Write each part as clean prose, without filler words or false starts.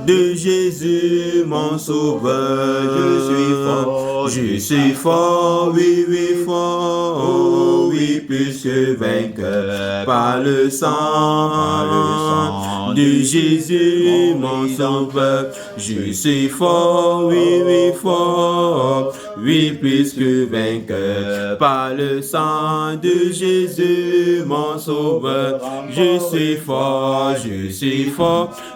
de Jésus, mon sauveur. Je suis fort, oui, oui, fort, oui, plus que vainqueur par le sang de Jésus, mon sauveur. Je suis fort, oui, oui, fort, oui, plus que vainqueur par le sang de Jésus, mon sauveur. Je suis fort,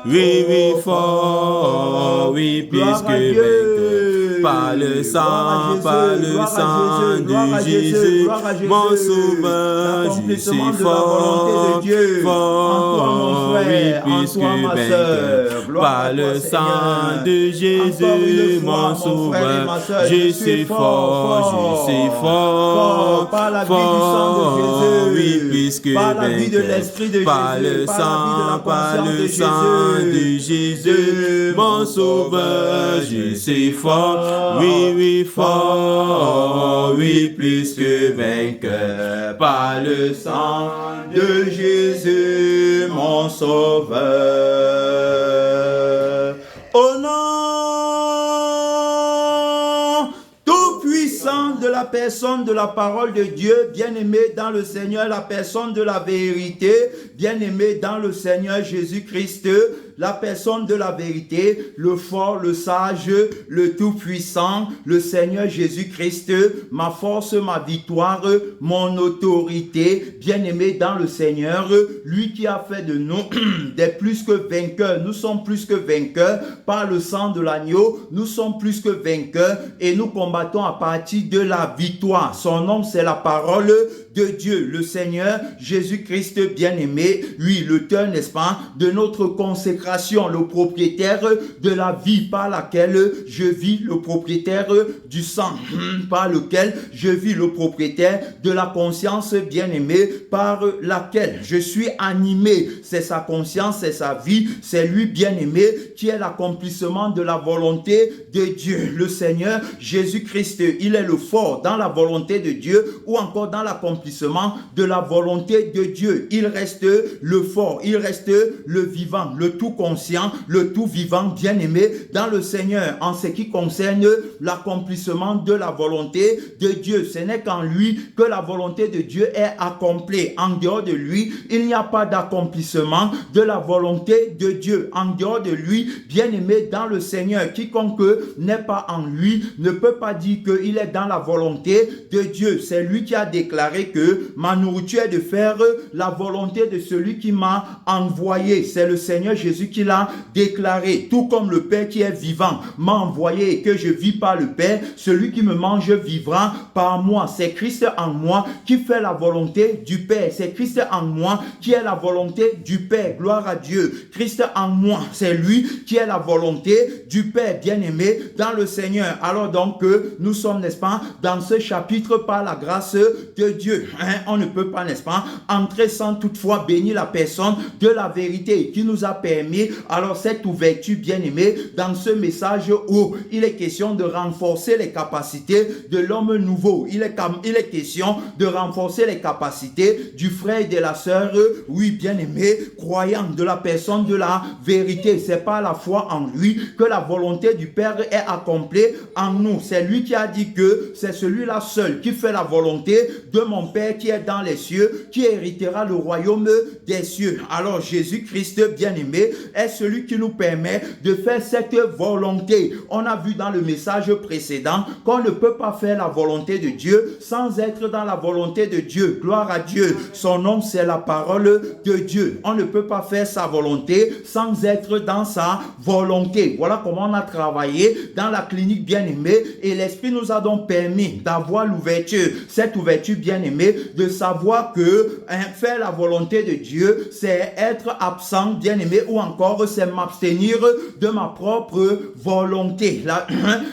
oui, oui, fort, oui, plus que vainqueur par le sang de Jésus, mon sauveur. Je suis fort, oui, plus que vainqueur par le sang de Jésus, mon sauveur. Je suis fort, par la vie du sang de Jésus, oui, plus que par la vie de l'Esprit de Jésus, par le sang de Jésus, mon sauveur. Je suis fort, oui, oui, fort, oui, plus que vainqueur par le sang de Jésus, mon sauveur. Au nom tout puissant de la personne de la parole de Dieu, bien-aimé dans le Seigneur, la personne de la vérité, bien-aimé dans le Seigneur Jésus-Christ, la personne de la vérité, le fort, le sage, le tout-puissant, le Seigneur Jésus-Christ, ma force, ma victoire, mon autorité, bien-aimé dans le Seigneur, lui qui a fait de nous des plus que vainqueurs. Nous sommes plus que vainqueurs par le sang de l'agneau, nous sommes plus que vainqueurs et nous combattons à partir de la victoire. Son nom, c'est la parole de Dieu, le Seigneur Jésus-Christ bien-aimé, lui, l'auteur, n'est-ce pas, de notre consécration, le propriétaire de la vie par laquelle je vis, le propriétaire du sang par lequel je vis, le propriétaire de la conscience bien-aimée par laquelle je suis animé. C'est sa conscience, c'est sa vie, c'est lui bien-aimé qui est l'accomplissement de la volonté de Dieu. Le Seigneur Jésus-Christ, il est le fort dans la volonté de Dieu ou encore dans l'accomplissement de la volonté de Dieu. Il reste le fort, il reste le vivant, le tout conscient, le tout vivant, bien-aimé dans le Seigneur en ce qui concerne l'accomplissement de la volonté de Dieu. Ce n'est qu'en lui que la volonté de Dieu est accomplie. En dehors de lui, il n'y a pas d'accomplissement de la volonté de Dieu. En dehors de lui, bien-aimé dans le Seigneur, quiconque n'est pas en lui ne peut pas dire qu'il est dans la volonté de Dieu. C'est lui qui a déclaré que ma nourriture est de faire la volonté de celui qui m'a envoyé. C'est le Seigneur Jésus qui l'a déclaré. Tout comme le Père qui est vivant m'a envoyé et que je vis par le Père, celui qui me mange vivra par moi. C'est Christ en moi qui fait la volonté du Père. C'est Christ en moi qui est la volonté du Père. Gloire à Dieu. Christ en moi, c'est lui qui est la volonté du Père, bien-aimé dans le Seigneur. Alors donc, nous sommes, n'est-ce pas, dans ce chapitre par la grâce de Dieu. On ne peut pas, n'est-ce pas, entrer sans toutefois bénir la personne de la vérité qui nous a permis, alors cette ouverture, bien-aimé, dans ce message où il est question de renforcer les capacités de l'homme nouveau. Il est question de renforcer les capacités du frère et de la sœur, oui, bien-aimé, croyant de la personne de la vérité. C'est par la foi en lui que la volonté du Père est accomplie en nous. C'est lui qui a dit que c'est celui-là seul qui fait la volonté de mon Père qui est dans les cieux, qui héritera le royaume des cieux. Alors Jésus-Christ, bien-aimé, est celui qui nous permet de faire cette volonté. On a vu dans le message précédent qu'on ne peut pas faire la volonté de Dieu sans être dans la volonté de Dieu. Gloire à Dieu. Son nom, c'est la parole de Dieu. On ne peut pas faire sa volonté sans être dans sa volonté. Voilà comment on a travaillé dans la clinique bien-aimée et l'Esprit nous a donc permis d'avoir l'ouverture, cette ouverture bien-aimée, de savoir que faire la volonté de Dieu, c'est être absent, bien-aimé, ou encore c'est m'abstenir de ma propre volonté.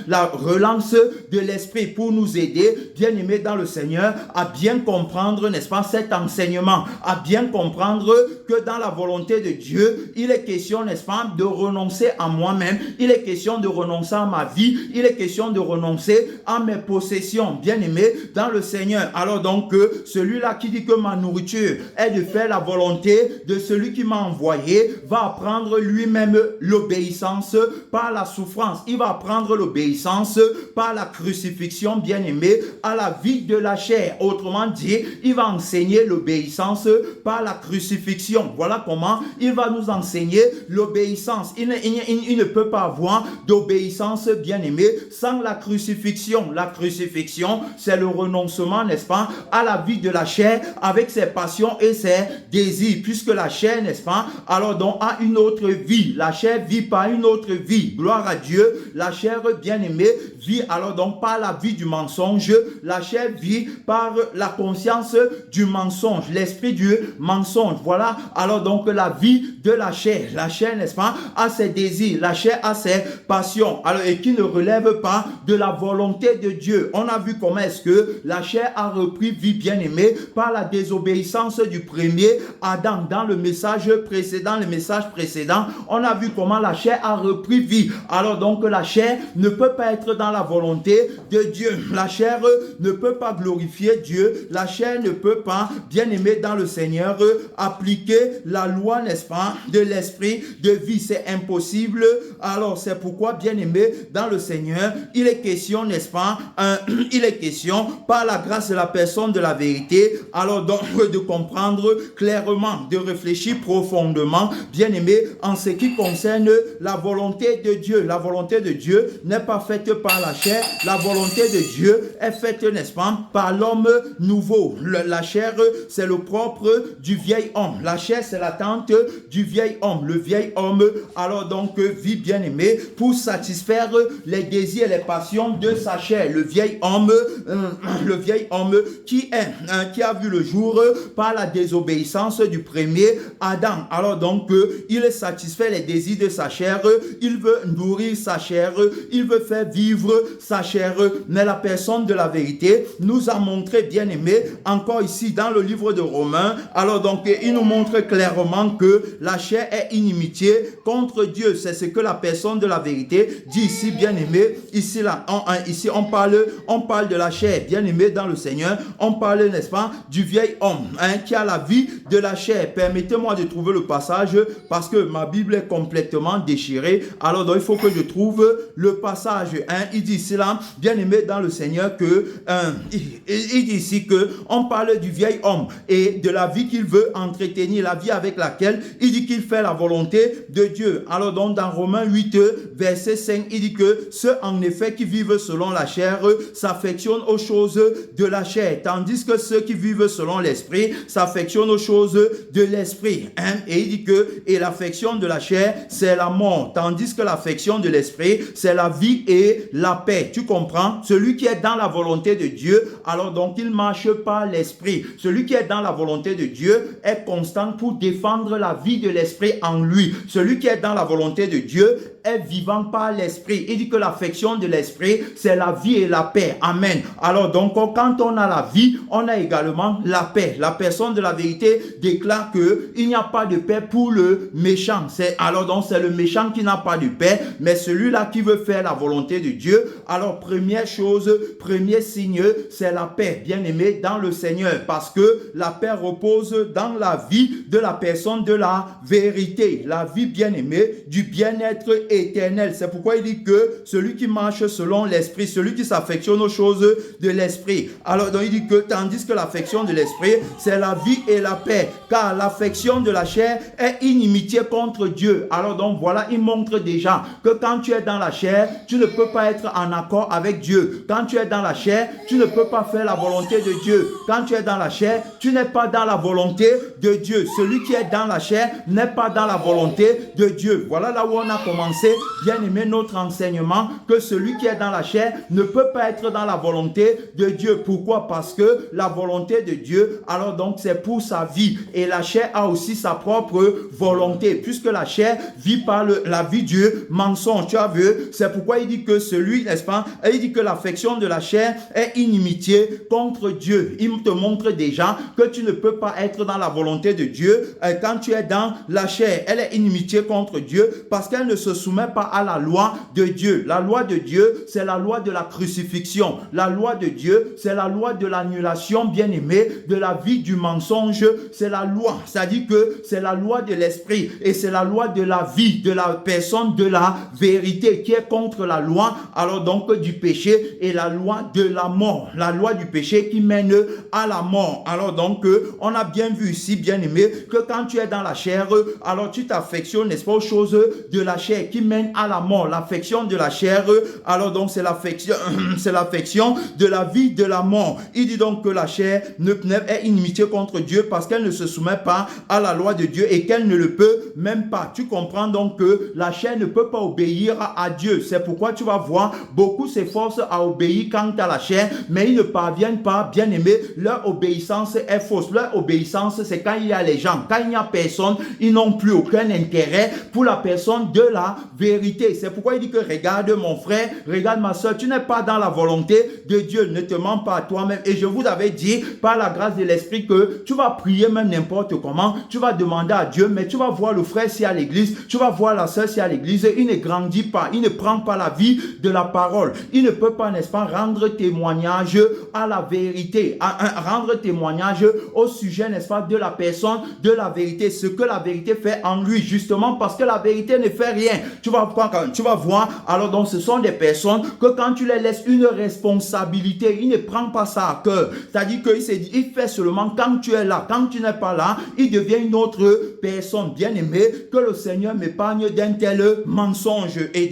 La relance de l'Esprit pour nous aider, bien-aimé dans le Seigneur, à bien comprendre, n'est-ce pas, cet enseignement, à bien comprendre que dans la volonté de Dieu, il est question, n'est-ce pas, de renoncer à moi-même, il est question de renoncer à ma vie, il est question de renoncer à mes possessions, bien-aimé dans le Seigneur. Alors donc, celui-là qui dit que ma nourriture est de faire la volonté de celui qui m'a envoyé va apprendre apprendre lui-même l'obéissance par la souffrance. Il va apprendre l'obéissance par la crucifixion, bien-aimé, à la vie de la chair. Autrement dit, il va enseigner l'obéissance par la crucifixion. Voilà comment il va nous enseigner l'obéissance. Il ne peut pas avoir d'obéissance, bien-aimé, sans la crucifixion. La crucifixion, c'est le renoncement, n'est-ce pas, à la vie de la chair avec ses passions et ses désirs, puisque la chair, n'est-ce pas, alors donc a une autre vie. La chair vit par une autre vie. Gloire à Dieu. La chair, bien-aimée, vit alors donc par la vie du mensonge. La chair vit par la conscience du mensonge, l'esprit du mensonge. Voilà alors donc la vie de la chair. La chair, n'est-ce pas, a ses désirs. La chair a ses passions, alors, et qui ne relève pas de la volonté de Dieu. On a vu comment est-ce que la chair a repris vie, bien-aimée, par la désobéissance du premier Adam. Dans le message précédent, on a vu comment la chair a repris vie. Alors donc la chair ne peut pas être dans la volonté de Dieu. La chair ne peut pas glorifier Dieu. La chair ne peut pas, bien-aimé dans le Seigneur, appliquer la loi, n'est-ce pas, de l'esprit de vie. C'est impossible. Alors c'est pourquoi, bien-aimé dans le Seigneur, il est question, n'est-ce pas, il est question par la grâce de la personne de la vérité, alors donc de comprendre clairement, de réfléchir profondément, bien-aimé, en ce qui concerne la volonté de Dieu. La volonté de Dieu n'est pas faite par la chair. La volonté de Dieu est faite, n'est-ce pas, par l'homme nouveau. La chair, c'est le propre du vieil homme. La chair, c'est l'attente du vieil homme. Le vieil homme, alors donc, vit, bien-aimé, pour satisfaire les désirs et les passions de sa chair. Le vieil homme qui a vu le jour par la désobéissance du premier Adam. Alors donc, il satisfait les désirs de sa chair, il veut nourrir sa chair, il veut faire vivre sa chair. Mais la personne de la vérité nous a montré, bien-aimé, encore ici dans le livre de Romains, alors donc il nous montre clairement que la chair est inimitié contre Dieu. C'est ce que la personne de la vérité dit ici, bien-aimé. Ici on parle de la chair, bien-aimé dans le Seigneur. On parle, n'est-ce pas, du vieil homme qui a la vie de la chair. Permettez-moi de trouver le passage parce que ma Bible est complètement déchirée. Alors donc il faut que je trouve le passage. Il dit cela, bien-aimé dans le Seigneur, que il dit ici que on parle du vieil homme et de la vie qu'il veut entretenir, la vie avec laquelle il dit qu'il fait la volonté de Dieu. Alors donc dans Romains 8, verset 5, il dit que ceux en effet qui vivent selon la chair s'affectionnent aux choses de la chair, tandis que ceux qui vivent selon l'esprit s'affectionnent aux choses de l'esprit. Et il dit que l'affection de la chair c'est la mort, tandis que l'affection de l'esprit c'est la vie et la paix. Tu comprends? Celui qui est dans la volonté de Dieu, alors donc il marche par l'esprit. Celui qui est dans la volonté de Dieu est constant pour défendre la vie de l'esprit en lui. Celui qui est dans la volonté de Dieu est vivant par l'esprit. Il dit que l'affection de l'esprit c'est la vie et la paix. Amen. Alors donc quand on a la vie, on a également la paix. La personne de la vérité déclare que il n'y a pas de paix pour le méchant. Alors donc c'est le méchant qui n'a pas de paix, mais celui-là qui veut faire la volonté de Dieu. Alors première chose, premier signe, c'est la paix, bien-aimé dans le Seigneur, parce que la paix repose dans la vie de la personne de la vérité, la vie, bien-aimé, du bien-être éternel. C'est pourquoi il dit que celui qui marche selon l'esprit, celui qui s'affectionne aux choses de l'esprit. Alors donc il dit que tandis que l'affection de l'esprit c'est la vie et la paix, car l'affection de la chair est inimitié contre Dieu. Alors donc voilà, il montre déjà que quand tu es dans la chair, tu ne peux pas être en accord avec Dieu. Quand tu es dans la chair, tu ne peux pas faire la volonté de Dieu. Quand tu es dans la chair, tu n'es pas dans la volonté de Dieu. Celui qui est dans la chair n'est pas dans la volonté de Dieu. Voilà là où on a commencé, bien aimé, notre enseignement, que celui qui est dans la chair ne peut pas être dans la volonté de Dieu. Pourquoi? Parce que la volonté de Dieu, alors donc c'est pour sa vie, et la chair a aussi sa propre volonté, puisque la chair vit par la vie du mensonge. Tu as vu? C'est pourquoi il dit que celui, n'est-ce pas, il dit que l'affection de la chair est inimitié contre Dieu. Il te montre déjà que tu ne peux pas être dans la volonté de Dieu quand tu es dans la chair. Elle est inimitié contre Dieu parce qu'elle ne se soumet soumets pas à la loi de Dieu. La loi de Dieu, c'est la loi de la crucifixion. La loi de Dieu, c'est la loi de l'annulation, bien-aimé, de la vie du mensonge. C'est la loi, c'est-à-dire que c'est la loi de l'esprit et c'est la loi de la vie, de la personne, de la vérité qui est contre la loi, alors donc du péché et la loi de la mort. La loi du péché qui mène à la mort. Alors donc, on a bien vu ici, bien-aimé, que quand tu es dans la chair, alors tu t'affectionnes, n'est-ce pas, aux choses de la chair qui mènent à la mort. L'affection de la chair, alors donc c'est l'affection de la vie de la mort. Il dit donc que la chair est inimitié contre Dieu parce qu'elle ne se soumet pas à la loi de Dieu et qu'elle ne le peut même pas. Tu comprends donc que la chair ne peut pas obéir à Dieu. C'est pourquoi tu vas voir beaucoup s'efforcent à obéir quant à la chair, mais ils ne parviennent pas, bien aimé. Leur obéissance est fausse. Leur obéissance, c'est quand il y a les gens. Quand il n'y a personne, ils n'ont plus aucun intérêt pour la personne de la vérité. C'est pourquoi il dit que regarde mon frère, regarde ma soeur, tu n'es pas dans la volonté de Dieu. Ne te mens pas à toi-même. Et je vous avais dit, par la grâce de l'Esprit, que tu vas prier même n'importe comment. Tu vas demander à Dieu, mais tu vas voir le frère si à l'église, tu vas voir la soeur si à l'église. Il ne grandit pas, il ne prend pas la vie de la parole. Il ne peut pas, n'est-ce pas, rendre témoignage à la vérité, rendre témoignage au sujet, n'est-ce pas, de la personne, de la vérité, ce que la vérité fait en lui, justement parce que la vérité ne fait rien. Tu vas voir, alors donc ce sont des personnes que quand tu les laisses une responsabilité, il ne prend pas ça à cœur. C'est-à-dire qu'il fait seulement quand tu es là, quand tu n'es pas là, il devient une autre personne. Bien aimé, que le Seigneur m'épargne d'un tel mensonge et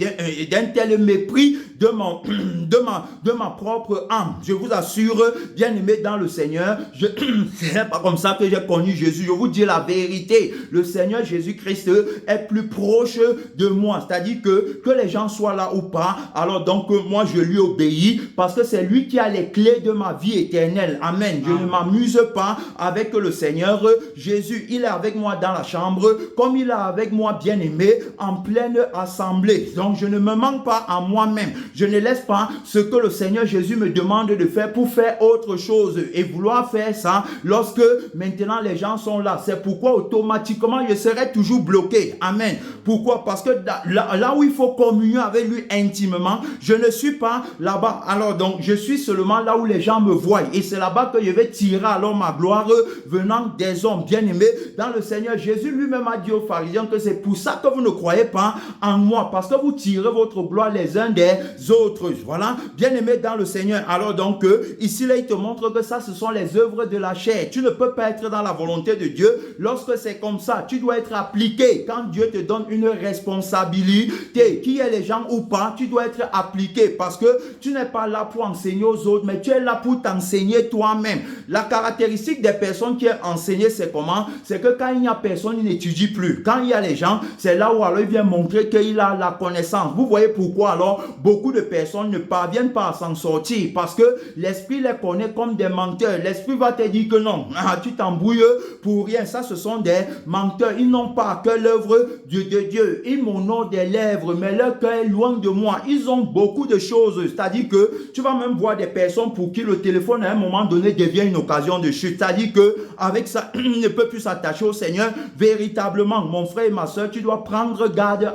d'un tel mépris de ma propre âme. Je vous assure, bien aimé dans le Seigneur, c'est pas comme ça que j'ai connu Jésus. Je vous dis la vérité. Le Seigneur Jésus-Christ est plus proche de moi. C'est-à-dire que les gens soient là ou pas, alors donc moi je lui obéis parce que c'est lui qui a les clés de ma vie éternelle. Amen. Je ne m'amuse pas avec le Seigneur Jésus. Il est avec moi dans la chambre comme il est avec moi, bien aimé, en pleine assemblée. Donc je ne me manque pas à moi-même. Je ne laisse pas ce que le Seigneur Jésus me demande de faire pour faire autre chose et vouloir faire ça lorsque maintenant les gens sont là. C'est pourquoi automatiquement je serai toujours bloqué. Amen. Pourquoi? Parce que là où il faut communier avec lui intimement, je ne suis pas là-bas. Alors donc je suis seulement là où les gens me voient et c'est là-bas que je vais tirer alors ma gloire venant des hommes. Bien aimés dans le Seigneur, Jésus lui-même a dit aux pharisiens que c'est pour ça que vous ne croyez pas en moi, parce que vous tirez votre gloire les uns des autres. Voilà, bien aimé dans le Seigneur. Alors donc ici là il te montre que ça ce sont les œuvres de la chair. Tu ne peux pas être dans la volonté de Dieu lorsque c'est comme ça. Tu dois être appliqué. Quand Dieu te donne une responsabilité, qu'il y ait les gens ou pas, tu dois être appliqué parce que tu n'es pas là pour enseigner aux autres, mais tu es là pour t'enseigner toi-même. La caractéristique des personnes qui est enseignée, c'est comment? C'est que quand il n'y a personne, il n'étudie plus. Quand il y a les gens, c'est là où alors il vient montrer qu'il a la connaissance. Vous voyez pourquoi alors beaucoup de personnes ne parviennent pas à s'en sortir parce que l'esprit les connaît comme des menteurs. L'esprit va te dire que non, tu t'embrouilles pour rien. Ça, ce sont des menteurs. Ils n'ont pas à cœur l'œuvre de Dieu. Ils m'honorent des lèvres, mais leur cœur est loin de moi. Ils ont beaucoup de choses. C'est-à-dire que tu vas même voir des personnes pour qui le téléphone à un moment donné devient une occasion de chute. C'est-à-dire que avec ça, il ne peut plus s'attacher au Seigneur. Véritablement, mon frère et ma soeur, tu dois prendre garde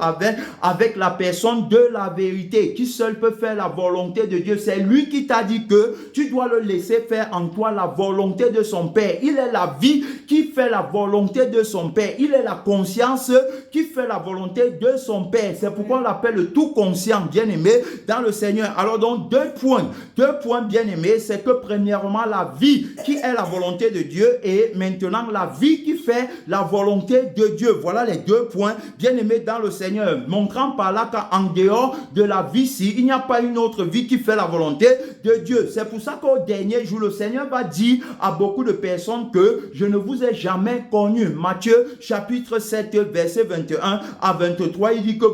avec la personne de la vérité qui seul peut faire la volonté de Dieu. C'est lui qui t'a dit que tu dois le laisser faire en toi la volonté de son Père. Il est la vie qui fait la volonté de son Père. Il est la conscience qui fait la volonté de son Père. C'est pourquoi on l'appelle le tout conscient, bien-aimé, dans le Seigneur. Alors donc, deux points bien-aimés, c'est que premièrement, la vie qui est la volonté de Dieu et maintenant la vie qui fait la volonté de Dieu. Voilà les 2 points bien-aimés dans le Seigneur. Montrant par là qu'en dehors de la vie-ci, il n'y a pas une autre vie qui fait la volonté de Dieu. C'est pour ça qu'au dernier jour, le Seigneur va dire à beaucoup de personnes que je ne vous ai jamais connu. Matthieu chapitre 7, verset 21 à 23, il dit que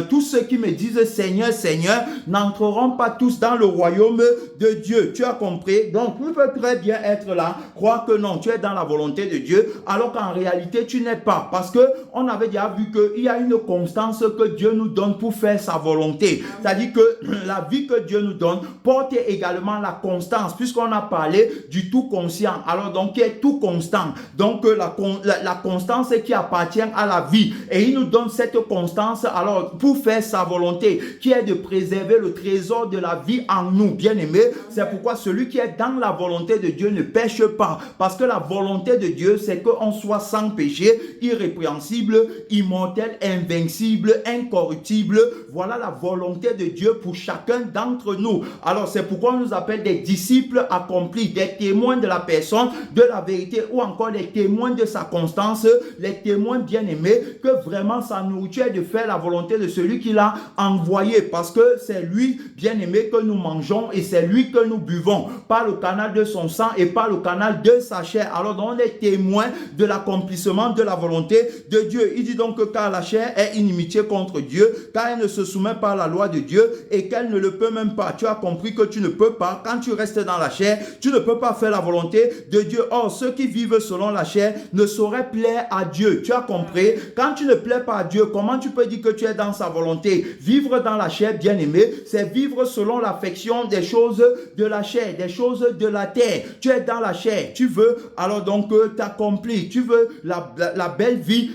tous ceux qui me disent Seigneur, Seigneur, n'entreront pas tous dans le royaume de Dieu. Tu as compris? Donc, tu peux très bien être là, croire que non, tu es dans la volonté de Dieu, alors qu'en réalité, tu n'es pas. Parce que on avait déjà vu qu'il y a une constance que Dieu nous donne pour faire sa volonté. C'est-à-dire que la vie que Dieu nous donne porte également la constance, puisqu'on a parlé du tout conscient. Alors donc, qui est tout constant. Donc, la constance qui appartient à la vie. Et il nous donne cette constance puissance, alors pour faire sa volonté, qui est de préserver le trésor de la vie en nous, bien-aimés. C'est pourquoi celui qui est dans la volonté de Dieu ne pêche pas, parce que la volonté de Dieu, c'est qu'on soit sans péché, irrépréhensible, immortel, invincible, incorruptible. Voilà la volonté de Dieu pour chacun d'entre nous. Alors c'est pourquoi on nous appelle des disciples accomplis, des témoins de la personne, de la vérité, ou encore des témoins de sa constance, les témoins bien-aimés, que vraiment sa nourriture est de faire la volonté de celui qui l'a envoyé, parce que c'est lui, bien-aimé, que nous mangeons et c'est lui que nous buvons, par le canal de son sang et par le canal de sa chair. Alors donc on est témoins de l'accomplissement de la volonté de Dieu. Il dit donc que car la chair est inimitié contre Dieu, car elle ne se soumet pas à la loi de Dieu et qu'elle ne le peut même pas. Tu as compris que tu ne peux pas, quand tu restes dans la chair, tu ne peux pas faire la volonté de Dieu. Or, ceux qui vivent selon la chair ne sauraient plaire à Dieu. Tu as compris? Quand tu ne plais pas à Dieu, comment tu peux dire que tu es dans sa volonté? Vivre dans la chair, bien-aimé, c'est vivre selon l'affection des choses de la chair, des choses de la terre. Tu es dans la chair, tu veux alors donc t'accomplir, tu veux la belle vie,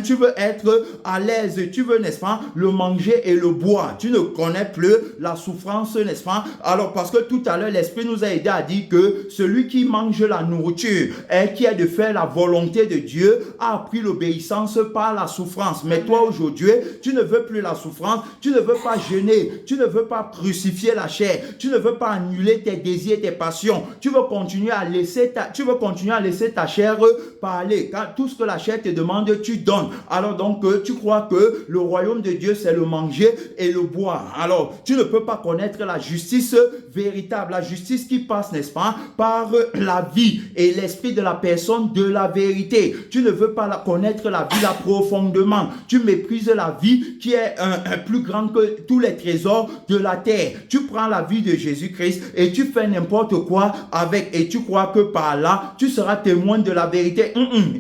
tu veux être à l'aise, tu veux, n'est-ce pas, le manger et le boire. Tu ne connais plus la souffrance, n'est-ce pas? Alors parce que tout à l'heure, l'Esprit nous a aidé à dire que celui qui mange la nourriture et qui est de faire la volonté de Dieu a appris l'obéissance par la souffrance. Mais toi aujourd'hui, tu ne veux plus la souffrance, tu ne veux pas jeûner, tu ne veux pas crucifier la chair, tu ne veux pas annuler tes désirs, tes passions, tu veux continuer à laisser ta chair parler. Quand tout ce que la chair te demande, tu donnes. Alors donc tu crois que le royaume de Dieu c'est le manger et le boire. Alors tu ne peux pas connaître la justice véritable, la justice qui passe, n'est-ce pas, par la vie et l'esprit de la personne de la vérité. Tu ne veux pas connaître la vie là profondément. Tu méprises la vie qui est plus grande que tous les trésors de la terre. Tu prends la vie de Jésus-Christ et tu fais n'importe quoi avec, et tu crois que par là tu seras témoin de la vérité.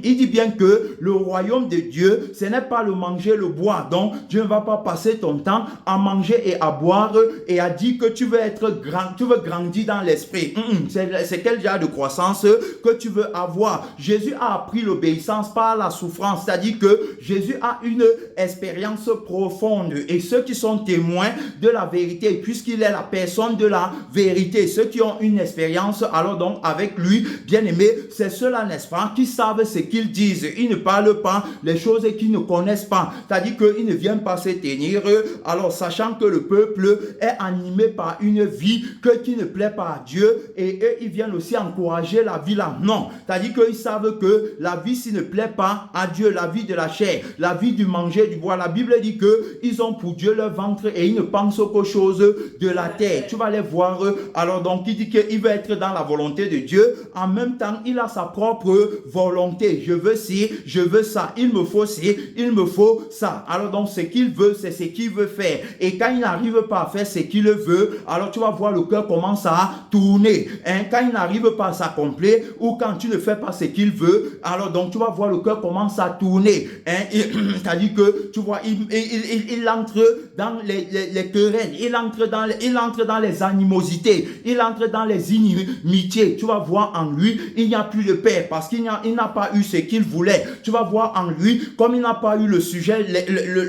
Il dit bien que le royaume de Dieu, ce n'est pas le manger, le boire. Donc Dieu ne va pas passer ton temps à manger et à boire et à dire que tu veux être grand, tu veux grandir dans l'esprit. C'est quel genre de croissance que tu veux avoir? Jésus a appris l'obéissance par la souffrance, c'est-à-dire que Jésus a une expérience profonde, et ceux qui sont témoins de la vérité, puisqu'il est la personne de la vérité, ceux qui ont une expérience alors donc avec lui, bien aimé, c'est ceux-là, n'est-ce pas, qui savent ce qu'ils disent. Ils ne parlent pas les choses qu'ils ne connaissent pas, c'est-à-dire qu'ils ne viennent pas se tenir alors sachant que le peuple est animé par une vie qui ne plaît pas à Dieu, et eux ils viennent aussi encourager la vie là. Non, c'est-à-dire qu'ils savent que la vie s'il ne plaît pas à Dieu, la vie de la chair, la vie du manger, du boire, la Bible dit que ils ont pour Dieu leur ventre et ils ne pensent qu'aux choses de la terre. Tu vas les voir, alors donc il dit qu'il veut être dans la volonté de Dieu, en même temps il a sa propre volonté. Je veux ci, je veux ça, il me faut ci, il me faut ça. Alors donc ce qu'il veut, c'est ce qu'il veut faire, et quand il n'arrive pas à faire ce qu'il veut, alors tu vas voir le cœur commence à tourner, quand il n'arrive pas à s'accomplir, ou quand tu ne fais pas ce qu'il veut, alors donc tu vas voir le cœur commence à tourner, c'est-à-dire que tu vois il entre dans les querelles, il entre dans les animosités, il entre dans les inimitiés. Tu vas voir en lui, il n'y a plus de paix, parce qu'il n'a pas eu ce qu'il voulait. Tu vas voir en lui, comme il n'a pas eu le sujet,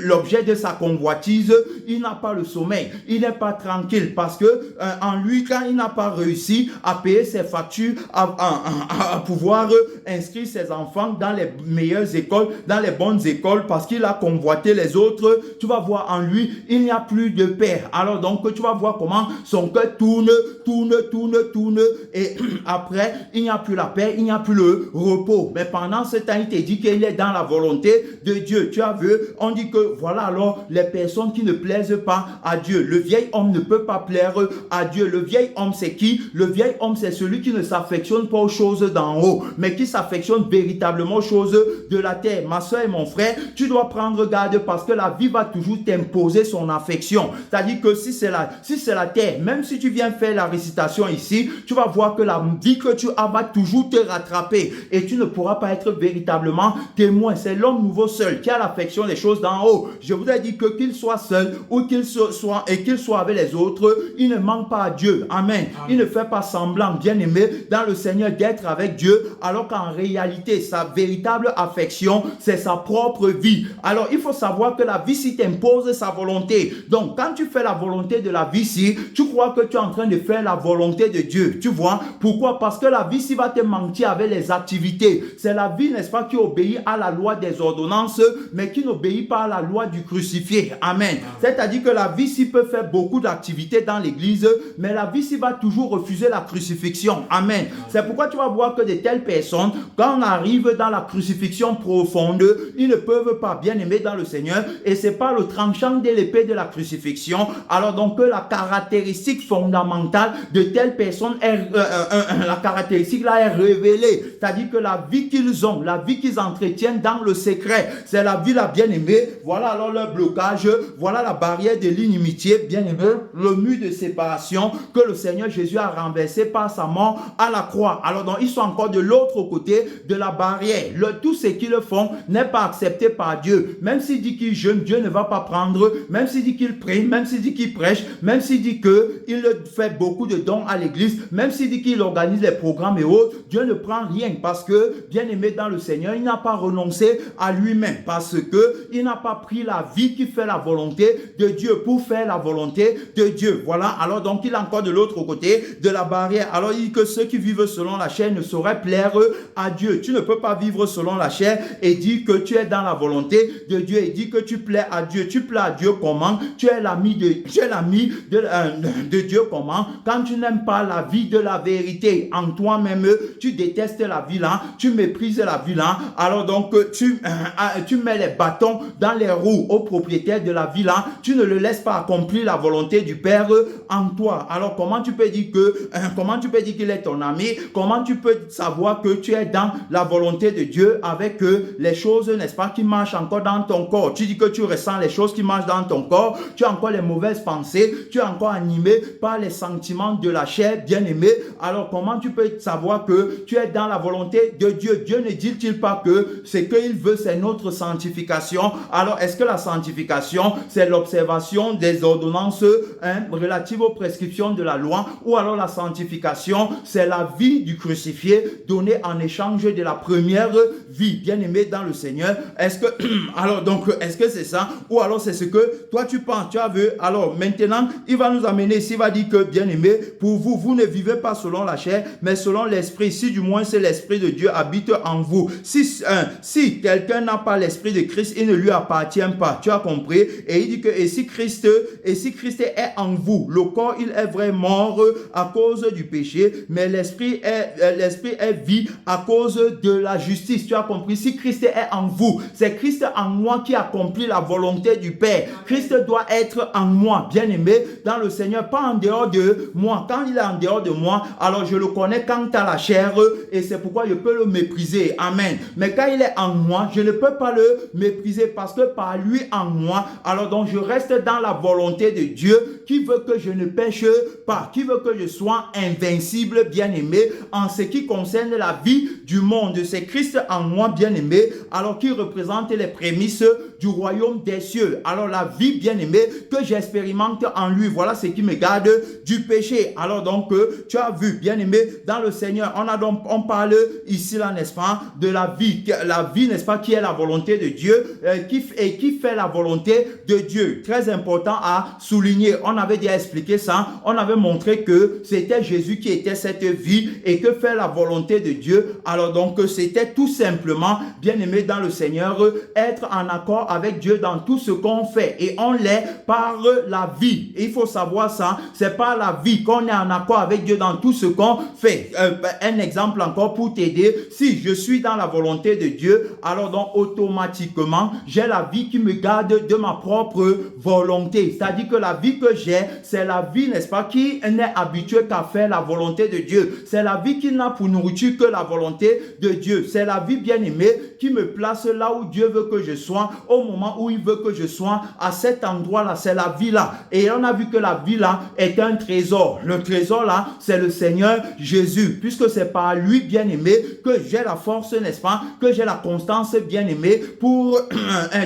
l'objet de sa convoitise, il n'a pas le sommeil, il n'est pas tranquille, parce que en lui, quand il n'a pas réussi à payer ses factures, à pouvoir inscrire ses enfants dans les meilleures écoles, dans les bonnes écoles, parce qu'il a convoité les autres, tu vas voir en lui, il n'y a plus de paix. Alors donc tu vas voir comment son cœur tourne, et après il n'y a plus la paix, il n'y a plus le repos. Mais pendant ce temps, il te dit qu'il est dans la volonté de Dieu. Tu as vu, on dit que voilà alors les personnes qui ne plaisent pas à Dieu. Le vieil homme ne peut pas plaire à Dieu. Le vieil homme c'est qui? Le vieil homme c'est celui qui ne s'affectionne pas aux choses d'en haut, mais qui s'affectionne véritablement aux choses de la terre. Ma soeur et mon frère, tu dois prendre garde, parce que la vie va toujours t'imposer son affection. C'est-à-dire que si c'est la terre, même si tu viens faire la récitation ici, tu vas voir que la vie que tu as va toujours te rattraper, et tu ne pourras pas être véritablement témoin. C'est l'homme nouveau seul qui a l'affection des choses d'en haut. Je voudrais dire que qu'il soit seul ou qu'il soit avec les autres, il ne manque pas à Dieu. Amen. Il ne fait pas semblant, bien aimé, dans le Seigneur d'être avec Dieu, alors qu'en réalité, sa véritable affection, c'est sa propre vie. Alors, il faut savoir savoir que la vie ci t'impose sa volonté. Donc, quand tu fais la volonté de la vie ci, tu crois que tu es en train de faire la volonté de Dieu. Tu vois? Pourquoi? Parce que la vie ci va te mentir avec les activités. C'est la vie, n'est-ce pas, qui obéit à la loi des ordonnances, mais qui n'obéit pas à la loi du crucifié. Amen. C'est-à-dire que la vie ci peut faire beaucoup d'activités dans l'église, mais la vie ci va toujours refuser la crucifixion. Amen. C'est pourquoi tu vas voir que de telles personnes, quand on arrive dans la crucifixion profonde, ils ne peuvent pas, bien aimer dans le Seigneur, et c'est pas le tranchant de l'épée de la crucifixion. Alors donc la caractéristique fondamentale de telles personnes, la caractéristique là est révélée. C'est-à-dire que la vie qu'ils ont, la vie qu'ils entretiennent dans le secret, c'est la vie la bien-aimée. Voilà alors leur blocage, voilà la barrière de l'inimitié, bien-aimé, le mur de séparation que le Seigneur Jésus a renversé par sa mort à la croix. Alors donc ils sont encore de l'autre côté de la barrière. Tout ce qu'ils font n'est pas accepté par Dieu. Même s'il dit qu'il jeûne, Dieu ne va pas prendre. Même s'il dit qu'il prie, même s'il dit qu'il prêche, même s'il dit qu'il fait beaucoup de dons à l'église, même s'il dit qu'il organise les programmes et autres, Dieu ne prend rien parce que, bien aimé dans le Seigneur, il n'a pas renoncé à lui-même parce que il n'a pas pris la vie qui fait la volonté de Dieu pour faire la volonté de Dieu. Voilà. Alors donc il est encore de l'autre côté de la barrière. Alors il dit que ceux qui vivent selon la chair ne sauraient plaire à Dieu. Tu ne peux pas vivre selon la chair et dire que tu es dans la volonté de Dieu et dire que tu plais à Dieu. Tu plais à Dieu comment? Tu es l'ami de Dieu comment? Quand tu n'aimes pas la vie de la vérité en toi-même, tu détestes la vie là, tu méprises la vie là. Alors donc tu mets les bâtons dans les roues au propriétaire de la vie là. Tu ne le laisses pas accomplir la volonté du Père en toi. Alors comment tu peux dire qu'il est ton ami? Comment tu peux savoir que tu es dans la volonté de Dieu avec les choses, n'est-ce pas, qui marchent encore dans ton corps? Tu dis que tu ressens les choses qui marchent dans ton corps, tu as encore les mauvaises pensées, tu es encore animé par les sentiments de la chair, bien-aimé. Alors comment tu peux savoir que tu es dans la volonté de Dieu? Dieu ne dit-il pas que ce qu'il veut, c'est notre sanctification? Alors est-ce que la sanctification, c'est l'observation des ordonnances relatives aux prescriptions de la loi, ou alors la sanctification, c'est la vie du crucifié donnée en échange de la première vie, bien-aimé dans le Seigneur? Est-ce que est-ce que c'est ça, ou alors c'est ce que toi tu penses, tu as vu? Alors maintenant il va nous amener ici, il va dire que, bien-aimé, pour vous, vous ne vivez pas selon la chair mais selon l'esprit, si du moins c'est l'esprit de Dieu habite en vous. Si quelqu'un n'a pas l'esprit de Christ, il ne lui appartient pas. Tu as compris? Et il dit que et si Christ est en vous, le corps il est vraiment mort à cause du péché, mais l'esprit est vie à cause de la justice. Tu as compris? Si Christ est en vous, c'est Christ en moi qui accomplit la volonté du Père. Christ doit être en moi, bien-aimé dans le Seigneur, pas en dehors de moi. Quand il est en dehors de moi, alors je le connais quant à la chair et c'est pourquoi je peux le mépriser. Amen. Mais quand il est en moi, je ne peux pas le mépriser parce que par lui en moi, alors donc je reste dans la volonté de Dieu qui veut que je ne pêche pas, qui veut que je sois invincible, bien-aimé, en ce qui concerne la vie du monde. C'est Christ en moi, bien-aimé, alors qui représente les prémices du royaume des cieux. Alors la vie, bien-aimé, que j'expérimente en lui, voilà ce qui me garde du péché. Alors donc tu as vu, bien-aimé dans le Seigneur, on parle ici là, n'est-ce pas, de la vie, n'est-ce pas, qui est la volonté de Dieu, qui fait la volonté de Dieu. Très important à souligner. On avait déjà expliqué ça, on avait montré que c'était Jésus qui était cette vie et que fait la volonté de Dieu. Alors donc c'était tout simplement, bien-aimé dans le Seigneur, être en accord avec Dieu dans tout ce qu'on fait, et on l'est par la vie. Et il faut savoir ça, c'est par la vie qu'on est en accord avec Dieu dans tout ce qu'on fait. Un exemple encore pour t'aider: si je suis dans la volonté de Dieu, alors donc automatiquement j'ai la vie qui me garde de ma propre volonté. C'est-à-dire que la vie que j'ai, c'est la vie, n'est-ce pas, qui n'est habituée qu'à faire la volonté de Dieu. C'est la vie qui n'a pour nourriture que la volonté de Dieu. C'est la vie, bien-aimée, qui me place là où Dieu veut que je sois, au moment où il veut que je sois, à cet endroit-là. C'est la vie là. Et on a vu que la vie là est un trésor. Le trésor là, c'est le Seigneur Jésus, puisque c'est par lui, bien-aimé, que j'ai la force, n'est-ce pas, que j'ai la constance, bien-aimé, pour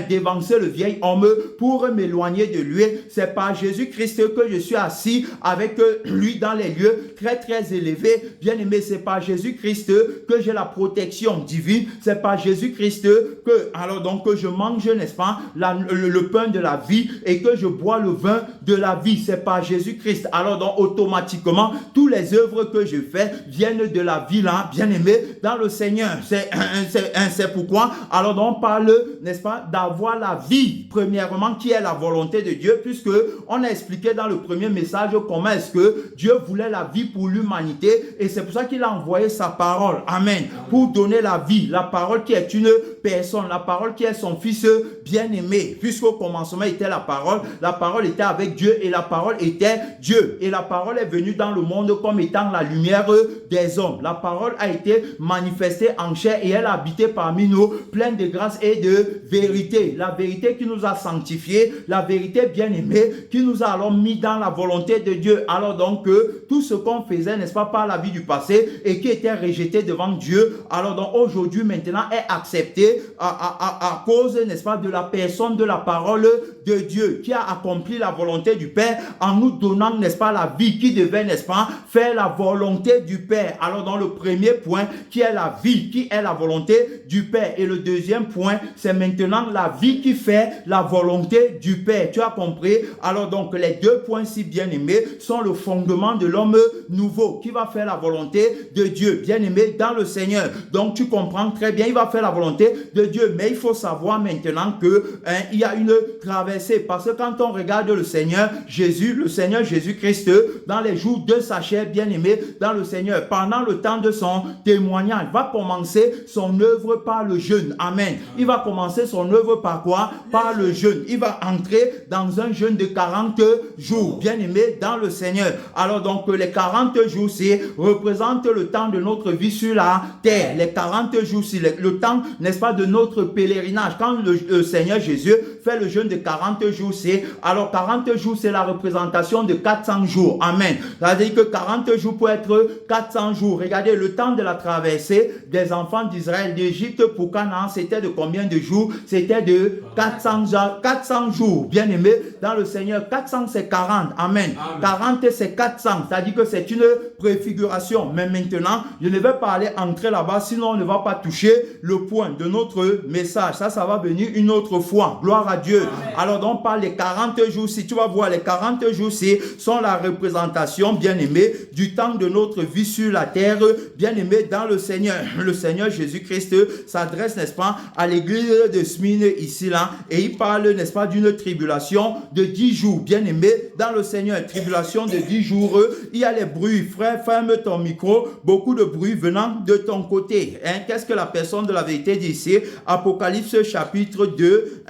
dévancer le vieil homme, pour m'éloigner de lui. C'est par Jésus-Christ que je suis assis avec lui dans les lieux très très élevés. Bien-aimé, c'est par Jésus-Christ que j'ai la protection divine. C'est par Jésus-Christ que, alors donc, que je mange, n'est-ce pas, le pain de la vie et que je bois le vin de la vie. C'est par Jésus-Christ. Alors donc automatiquement, toutes les œuvres que je fais viennent de la vie là, bien aimé, dans le Seigneur. C'est pourquoi, alors donc on parle, n'est-ce pas, d'avoir la vie, premièrement, qui est la volonté de Dieu, puisque on a expliqué dans le premier message comment est-ce que Dieu voulait la vie pour l'humanité et c'est pour ça qu'il a envoyé sa parole. Amen. Pour donner la vie, la parole qui est une personne, la parole qui est son Fils bien-aimé, puisqu'au commencement était la parole était avec Dieu et la parole était Dieu. Et la parole est venue dans le monde comme étant la lumière des hommes. La parole a été manifestée en chair et elle a habité parmi nous, pleine de grâce et de vérité. La vérité qui nous a sanctifiés, la vérité bien-aimée qui nous a alors mis dans la volonté de Dieu. Alors donc, tout ce qu'on faisait, n'est-ce pas, par la vie du passé et qui était rejeté devant Dieu, alors donc aujourd'hui, maintenant, est accepté à cause, n'est-ce pas, de la personne de la parole de Dieu qui a accompli la volonté du Père en nous donnant, n'est-ce pas, la vie qui devait, n'est-ce pas, faire la volonté du Père. Alors dans le premier point, qui est la vie, qui est la volonté du Père. Et le deuxième point, c'est maintenant la vie qui fait la volonté du Père. Tu as compris? Alors donc les deux points si bien aimés sont le fondement de l'homme nouveau qui va faire la volonté de Dieu, bien aimé dans le Seigneur. Donc tu comprends très bien, il va faire la volonté de Dieu. Mais il faut savoir maintenant que il y a une traversée, parce que quand on regarde le Seigneur Jésus, le Seigneur Jésus-Christ, dans les jours de sa chair bien-aimée dans le Seigneur, pendant le temps de son témoignage, va commencer son œuvre par le jeûne. Amen. Il va commencer son œuvre par quoi? Par le jeûne. Il va entrer dans un jeûne de 40 jours, bien-aimé dans le Seigneur. Alors donc les 40 jours, c'est représente le temps de notre vie sur la terre. Les 40 jours, c'est le temps, n'est-ce pas, de notre pèlerinage. Quand le Seigneur Jésus fait le jeûne de 40 jours, c'est alors 40 jours, c'est la représentation de 400 jours. Amen. C'est-à-dire que 40 jours peut être 400 jours. Regardez, le temps de la traversée des enfants d'Israël d'Égypte pour Canaan, c'était de combien de jours? C'était de 400 jours. Bien aimé dans le Seigneur, 400 c'est 40. Amen. 40 c'est 400. C'est-à-dire que c'est une préfiguration. Mais maintenant, je ne vais pas aller entrer là-bas, sinon on ne va pas toucher le point de notre message. Ça va venir une autre fois. Gloire à Dieu. Amen. Alors donc on parle des 40 jours. Si tu vas voir, les 40 jours sont la représentation, bien aimé, du temps de notre vie sur la terre, bien aimé dans le Seigneur. Le Seigneur Jésus-Christ s'adresse, n'est-ce pas, à l'église de Smyrne ici là, et il parle, n'est-ce pas, d'une tribulation de 10 jours, bien aimé dans le Seigneur. Tribulation de 10 jours. Il y a les bruits. Frère, ferme ton micro. Beaucoup de bruit venant de ton côté. Qu'est-ce que la personne de la vérité dit ici? Apocalypse chapitre 2,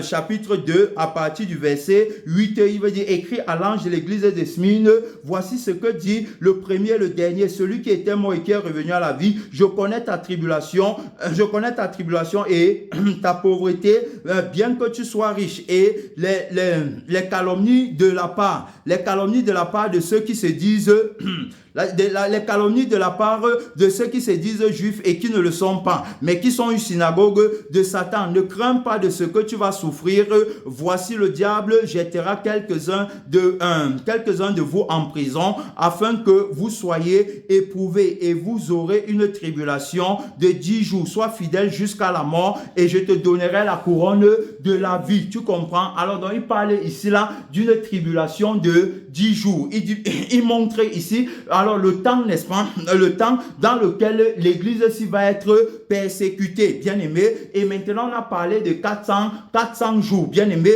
chapitre 2, à partir du verset 8, il veut dire: écrit à l'ange de l'église de Smyrne, voici ce que dit le premier et le dernier, celui qui était mort et qui est revenu à la vie. Je connais ta tribulation et ta pauvreté, bien que tu sois riche, et les calomnies de la part de ceux qui se disent les calomnies de la part de ceux qui se disent juifs et qui ne le sont pas, mais qui sont une synagogue de Satan. Ne crains pas de ce que tu vas souffrir. Voici, le diable jettera quelques-uns de vous en prison, afin que vous soyez éprouvés, et vous aurez une tribulation de 10 jours. Sois fidèle jusqu'à la mort, et je te donnerai la couronne de la vie. Tu comprends? Alors donc il parle ici là d'une tribulation de 10 jours. Il montre ici alors le temps, n'est-ce pas, le temps dans lequel l'église aussi va être persécutée, bien aimé. Et maintenant on a parlé de 400 jours, bien aimé.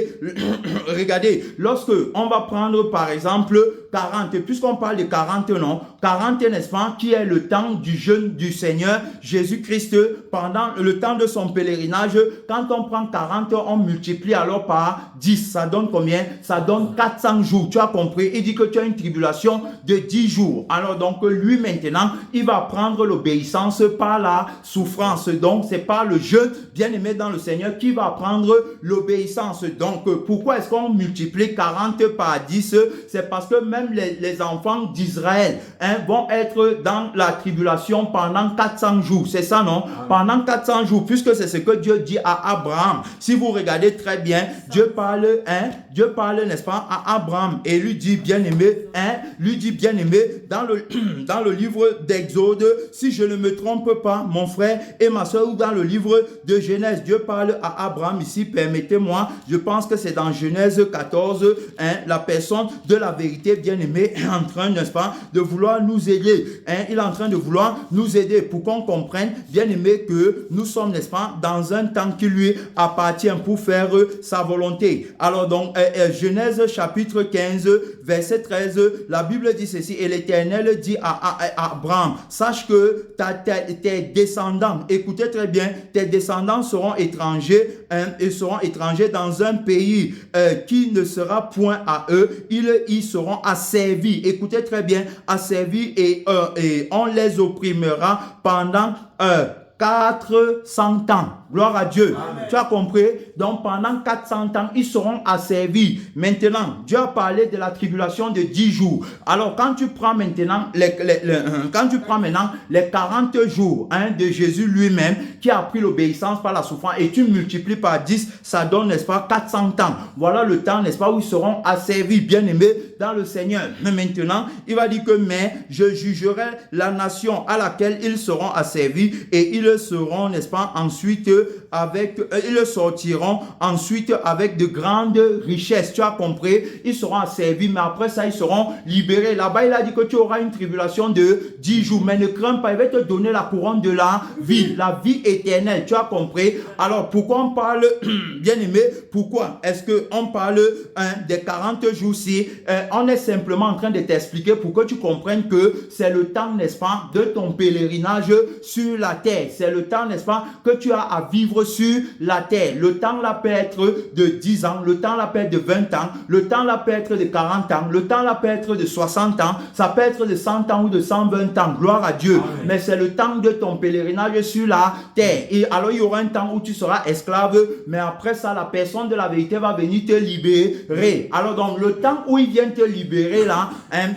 Regardez, lorsque on va prendre par exemple 40, puisqu'on parle de 40, non, 40, n'est-ce pas, qui est le temps du jeûne du Seigneur Jésus-Christ pendant le temps de son pèlerinage. Quand on prend 40, on multiplie alors par 10, ça donne combien? Ça donne 400 jours. Tu as compris? Il dit que tu as une tribulation de 10 jours. Alors donc lui maintenant, il va prendre l'obéissance par la souffrance. Donc c'est par le jeûne, bien aimé dans le Seigneur, qui va prendre l'obéissance. Donc pourquoi est-ce qu'on multiplie 40 par 10? C'est parce que même les enfants d'Israël vont être dans la tribulation pendant 400 jours. C'est ça, non? Pendant 400 jours, puisque c'est ce que Dieu dit à Abraham. Si vous regardez très bien, Dieu parle, n'est-ce pas, à Abraham, et lui dit bien aimé, dans le livre d'Exode, si je ne me trompe pas, mon frère et ma soeur, ou dans le livre de Genèse, Dieu parle à à Abraham ici, permettez-moi, je pense que c'est dans Genèse 14, la personne de la vérité bien-aimée est en train, n'est-ce pas, de vouloir nous aider. Il est en train de vouloir nous aider pour qu'on comprenne, bien-aimé, que nous sommes, n'est-ce pas, dans un temps qui lui appartient pour faire sa volonté. Alors donc, Genèse chapitre 15, verset 13, la Bible dit ceci, et l'Éternel dit à Abraham, sache que tes descendants, écoutez très bien, tes descendants seront étrangers, et seront étrangers dans un pays qui ne sera point à eux, ils y seront asservis, écoutez très bien, asservis et on les opprimera pendant 400 ans. Gloire à Dieu. Amen. Tu as compris? Donc pendant 400 ans, ils seront asservis. Maintenant, Dieu a parlé de la tribulation de 10 jours. Alors quand tu prends maintenant les 40 jours de Jésus lui-même qui a pris l'obéissance par la souffrance et tu multiplies par 10, ça donne, n'est-ce pas, 400 ans. Voilà le temps, n'est-ce pas, où ils seront asservis, bien-aimés dans le Seigneur. Mais maintenant, il va dire que mais je jugerai la nation à laquelle ils seront asservis et ils seront, n'est-ce pas, ensuite ils sortiront ensuite avec de grandes richesses. Tu as compris? Ils seront asservis, mais après ça, ils seront libérés. Là-bas, il a dit que tu auras une tribulation de 10 jours. Mais ne crains pas, il va te donner la couronne de la vie éternelle. Tu as compris? Alors, pourquoi on parle, bien-aimé, pourquoi est-ce qu'on parle des 40 jours-ci? On est simplement en train de t'expliquer pour que tu comprennes que c'est le temps, n'est-ce pas, de ton pèlerinage sur la terre. C'est le temps, n'est-ce pas, que tu as à vivre sur la terre. Le temps là peut être de 10 ans, le temps là peut être de 20 ans, le temps là peut être de 40 ans, le temps là peut être de 60 ans, ça peut être de 100 ans ou de 120 ans. Gloire à Dieu. Amen. Mais c'est le temps de ton pèlerinage sur la terre. Et alors il y aura un temps où tu seras esclave, mais après ça, la personne de la vérité va venir te libérer. Alors donc, le temps où il vient te libérer là,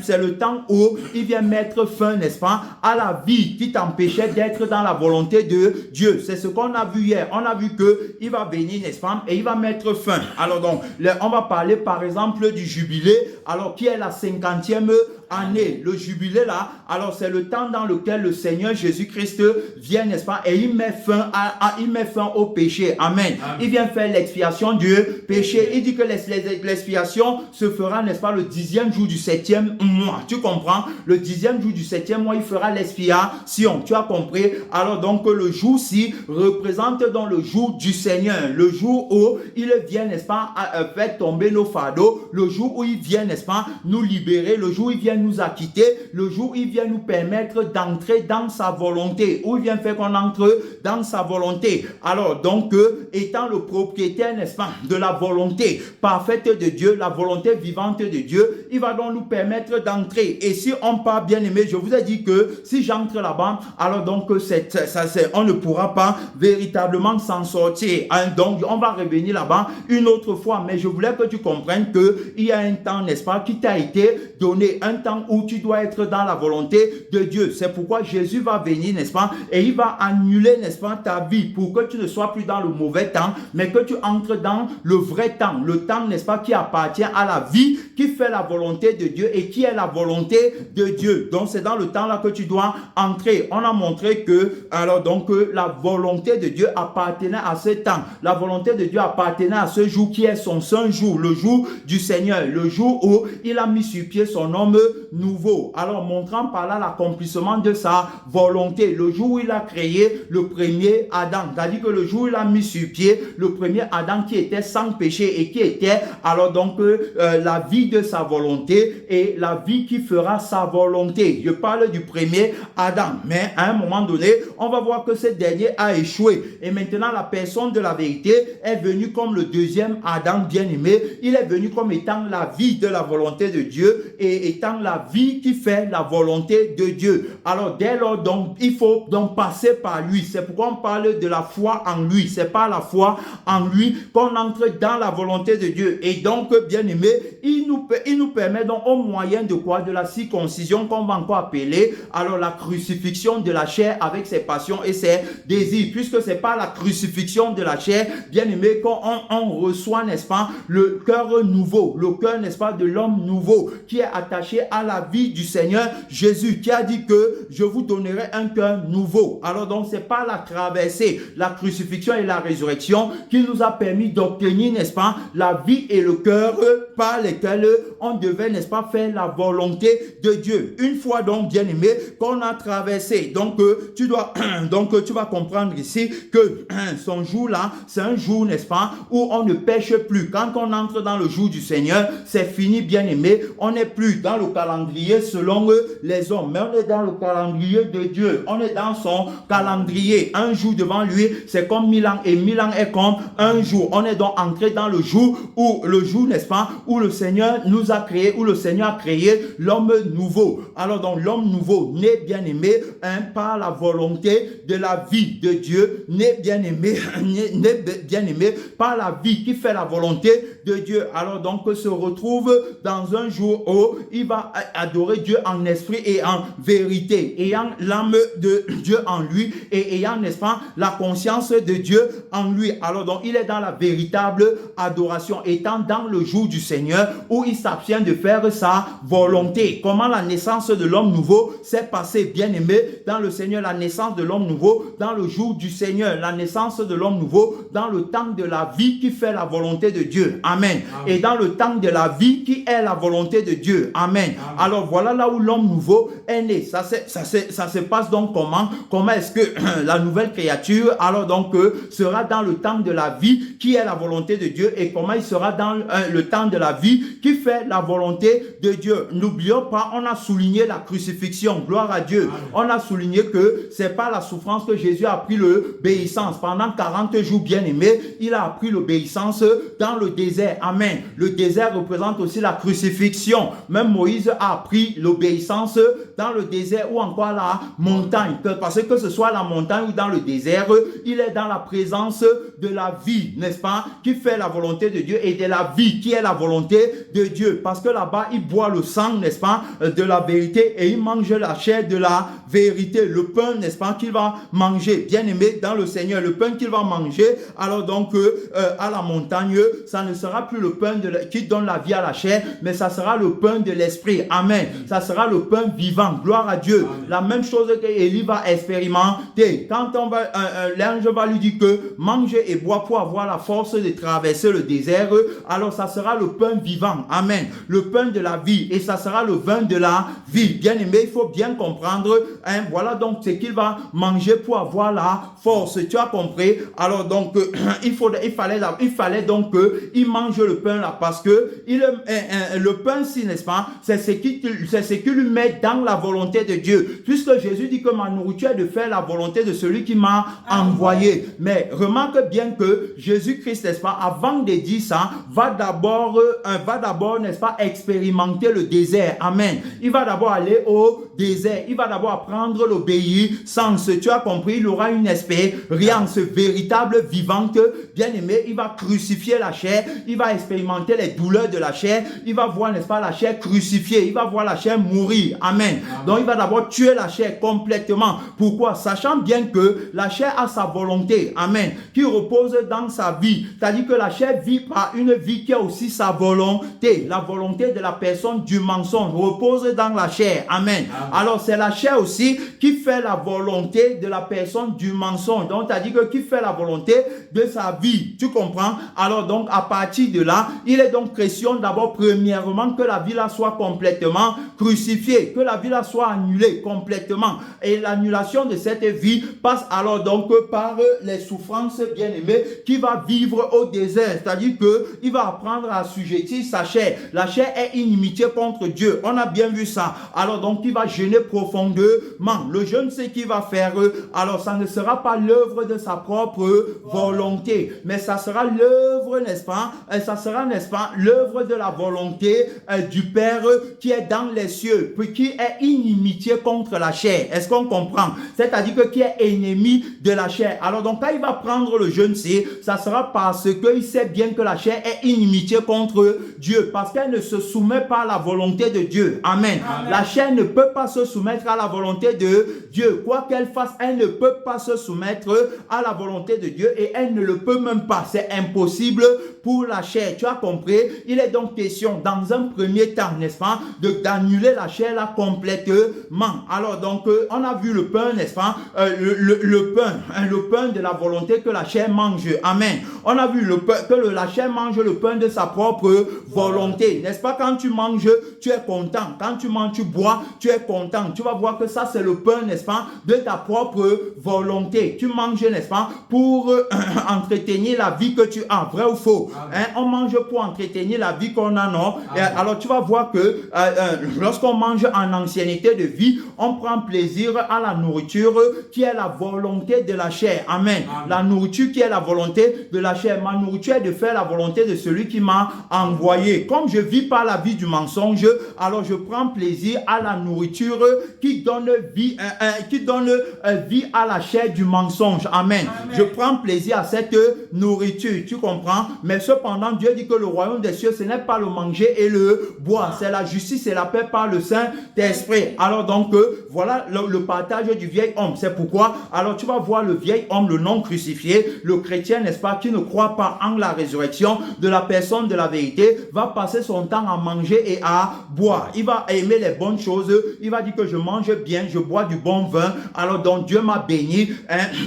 c'est le temps où il vient mettre fin, n'est-ce pas, à la vie qui t'empêchait d'être dans la volonté de Dieu. C'est ce qu'on a vu hier. On a vu que il va venir, n'est-ce pas, et il va mettre fin. Alors donc, on va parler par exemple du jubilé, alors qui est la 50e année. Le jubilé là, alors c'est le temps dans lequel le Seigneur Jésus-Christ vient, n'est-ce pas, et il met fin au péché. Amen. Amen. Il vient faire l'expiation du péché. Il dit que l'expiation se fera, n'est-ce pas, le 10e jour du 7e mois. Tu comprends? Le 10e jour du 7e mois, il fera l'expiation. Tu as compris? Alors donc, le jour-ci représente donc le jour du Seigneur. Le jour où il vient, n'est-ce pas, faire tomber nos fardeaux. Le jour où il vient, n'est-ce pas, nous libérer. Le jour où il vient nous acquitter. Le jour où il vient nous permettre d'entrer dans sa volonté. Où il vient faire qu'on entre dans sa volonté. Alors donc, étant le propriétaire, n'est-ce pas, de la volonté parfaite de Dieu, la volonté vivante de Dieu, il va donc nous permettre d'entrer. Et si on part, bien aimé, je vous ai dit que si j'entre là-bas, alors donc on ne pourra pas véritablement s'en sortir. Donc on va revenir là-bas une autre fois. Mais je voulais que tu comprennes qu'il y a un temps, n'est-ce pas, qui t'a été donné, un temps où tu dois être dans la volonté de Dieu. C'est pourquoi Jésus va venir, n'est-ce pas, et il va annuler, n'est-ce pas, ta vie pour que tu ne sois plus dans le mauvais temps, mais que tu entres dans le vrai temps, le temps, n'est-ce pas, qui appartient à la vie, qui fait la volonté de Dieu et qui est la volonté de Dieu. Donc c'est dans le temps là que tu dois entrer. On a montré que, alors donc, la volonté de Dieu appartenait à ce temps. La volonté de Dieu appartenait à ce jour qui est son saint jour, le jour du Seigneur, le jour où il a mis sur pied son homme nouveau. Alors montrant par là l'accomplissement de sa volonté, le jour où il a créé le premier Adam, c'est-à-dire que le jour où il a mis sur pied le premier Adam qui était sans péché et qui était alors donc la vie de sa volonté et la vie qui fera sa volonté. Je parle du premier Adam, mais à un moment donné, on va voir que ce dernier a échoué et maintenant la personne de la vérité est venue comme le deuxième Adam bien-aimé. Il est venu comme étant la vie de la volonté de Dieu et étant la vie qui fait la volonté de Dieu. Alors dès lors donc, il faut donc passer par lui. C'est pourquoi on parle de la foi en lui. C'est par la foi en lui qu'on entre dans la volonté de Dieu. Et donc, bien-aimé, il nous permet donc au moyen de quoi? De la circoncision qu'on va encore appeler alors la crucifixion de la chair avec ses passions et ses désirs. Puisque c'est pas la crucifixion de la chair bien-aimé, quand on reçoit, n'est-ce pas, le cœur nouveau, le cœur, n'est-ce pas, de l'homme nouveau, qui est attaché à la vie du Seigneur Jésus, qui a dit que je vous donnerai un cœur nouveau. Alors donc, c'est pas la traversée, la crucifixion et la résurrection qui nous a permis d'obtenir, n'est-ce pas, la vie et le cœur par lesquels on devait, n'est-ce pas, faire la volonté de Dieu. Une fois donc, bien-aimé, qu'on a traversé, donc tu vas comprendre ici que son jour là, c'est un jour, n'est-ce pas, où on ne pêche plus. Quand on entre dans le jour du Seigneur, c'est fini, bien-aimé. On n'est plus dans le calendrier selon les hommes, mais on est dans le calendrier de Dieu. On est dans son calendrier. Un jour devant lui, c'est comme 1000 ans, et 1000 ans est comme un jour. On est donc entré dans le jour, n'est-ce pas, où le Seigneur nous a créé, où le Seigneur a créé l'homme nouveau. Alors donc, l'homme nouveau, né, bien-aimé, par la volonté de la vie de Dieu, né, bien-aimé, bien-aimé, par la vie qui fait la volonté de Dieu. Alors donc, se retrouve dans un jour où il va adorer Dieu en esprit et en vérité, ayant l'âme de Dieu en lui et ayant, n'est-ce pas, la conscience de Dieu en lui. Alors donc, il est dans la véritable adoration, étant dans le jour du Seigneur où il s'abstient de faire sa volonté. Comment la naissance de l'homme nouveau s'est passée, bien-aimé, dans le Seigneur, la naissance de l'homme nouveau dans le jour du Seigneur, la naissance de l'homme nouveau dans le temps de la vie qui fait la volonté de Dieu. Amen. Amen. Et dans le temps de la vie qui est la volonté de Dieu. Amen. Alors voilà là où l'homme nouveau est né. Ça se passe donc comment? Comment est-ce que la nouvelle créature alors donc sera dans le temps de la vie qui est la volonté de Dieu, et comment il sera dans le temps de la vie qui fait la volonté de Dieu. N'oublions pas, on a souligné la crucifixion. Gloire à Dieu. On a souligné que c'est pas la souffrance que Jésus a appris l'obéissance. Pendant 40 jours, bien aimé, il a appris l'obéissance dans le désert. Amen. Le désert représente aussi la crucifixion. Même Moïse a appris l'obéissance dans le désert ou encore la montagne. Parce que ce soit la montagne ou dans le désert, il est dans la présence de la vie, n'est-ce pas, qui fait la volonté de Dieu, et de la vie qui est la volonté de Dieu. Parce que là-bas, il boit le sang, n'est-ce pas, de la vérité, et il mange la chair de la vérité. Le pain, n'est-ce pas, qu'il va manger, bien aimé dans le Seigneur, le pain qu'il va manger, alors donc à la montagne, ça ne sera plus le pain qui donne la vie à la chair, mais ça sera le pain de l'esprit. Amen. Ça sera le pain vivant. Gloire à Dieu. Amen. La même chose que Élie va expérimenter. Quand l'ange va lui dire que mange et bois pour avoir la force de traverser le désert, alors ça sera le pain vivant. Amen. Le pain de la vie, et ça sera le vin de la vie. Bien aimé, il faut bien comprendre. Voilà donc ce qu'il va manger pour avoir la force. Tu as compris? Alors donc il fallait donc qu'il mange le pain là, parce que le pain, si, n'est-ce pas, c'est ce qui lui met dans la volonté de Dieu, puisque Jésus dit que ma nourriture est de faire la volonté de celui qui m'a envoyé. Mais remarque bien que Jésus-Christ, n'est-ce pas, avant de dire ça, va d'abord, n'est-ce pas, expérimenter le désert. Amen. Il va d'abord aller au désert. Il va d'abord apprendre l'obéissance. Tu as compris? Il aura une expérience véritable, vivante. Bien aimé, il va crucifier la chair. Il va expérimenter les douleurs de la chair. Il va voir, n'est-ce pas, la chair crucifiée. Il va voir la chair mourir. Amen. Donc, il va d'abord tuer la chair complètement. Pourquoi? Sachant bien que la chair a sa volonté. Amen. Qui repose dans sa vie. C'est-à-dire que la chair vit par une vie qui a aussi sa volonté. La volonté de la personne du mensonge repose dans la chair. Amen. Alors, c'est la chair aussi qui fait la volonté de la personne du mensonge. Donc, c'est-à-dire que qui fait la volonté de sa vie. Tu comprends? Alors, donc, à partir de là, il est donc question d'abord, premièrement, que la vie là soit complètement crucifiée, que la vie là soit annulée complètement. Et l'annulation de cette vie passe alors donc par les souffrances, bien aimées, qu'il va vivre au désert. C'est-à-dire que il va apprendre à assujettir sa chair. La chair est inimitié contre Dieu. On a bien vu ça. Alors donc, il va jeûner profondément. Le jeûne, c'est qu'il va faire. Alors, ça ne sera pas l'œuvre de sa propre volonté, mais ça sera l'œuvre, n'est-ce pas? Ça sera, n'est-ce pas, l'œuvre de la volonté du Père qui est dans les cieux, puis qui est inimitié contre la chair. Est-ce qu'on comprend? C'est-à-dire que qui est ennemi de la chair. Alors donc, quand il va prendre le jeûne, ça sera parce qu'il sait bien que la chair est inimitié contre Dieu, parce qu'elle ne se soumet pas à la volonté de Dieu. Amen. Amen. La chair ne peut pas se soumettre à la volonté de Dieu. Quoi qu'elle fasse, elle ne peut pas se soumettre à la volonté de Dieu, et elle ne le peut même pas. C'est impossible pour la chair. Tu as compris? Il est donc question, dans un premier temps, n'est-ce pas, d'annuler la chair là complètement. Alors donc, on a vu le pain, n'est-ce pas, le pain de la volonté que la chair mange. Amen. On a vu le pain, que la chair mange le pain de sa propre volonté. N'est-ce pas? Quand tu manges, tu es content. Quand tu manges, tu bois, tu es content. Tu vas voir que ça, c'est le pain, n'est-ce pas, de ta propre volonté. Tu manges, n'est-ce pas, pour entretenir la vie que tu as. Vrai ou faux? Hein? On mange pour entretenir la vie qu'on a, non? Et alors, tu vas voir que lorsqu'on mange en ancienneté de vie, on prend plaisir à la nourriture qui est la volonté de la chair. Amen. La nourriture qui est la volonté de la chair. Ma nourriture est de faire la volonté de celui qui m'a envoyé. Comme je vis par la vie du mensonge, alors je prends plaisir à la nourriture qui donne vie, vie à la chair du mensonge. Amen. Je prends plaisir à cette nourriture. Tu comprends? Mais cependant, Dieu dit que le royaume des cieux, ce n'est pas le manger et le boire. C'est la justice et la paix par le Saint-Esprit. Alors donc, voilà le partage du vieil homme. C'est pourquoi, alors tu vas voir le vieil homme, le non crucifié, le chrétien, n'est-ce pas, qui ne croit pas en la résurrection de la personne de la vérité, va passer son temps à manger et à boire. Il va aimer les bonnes choses. Il va dire que je mange bien, je bois du bon vin. Alors donc, Dieu m'a béni.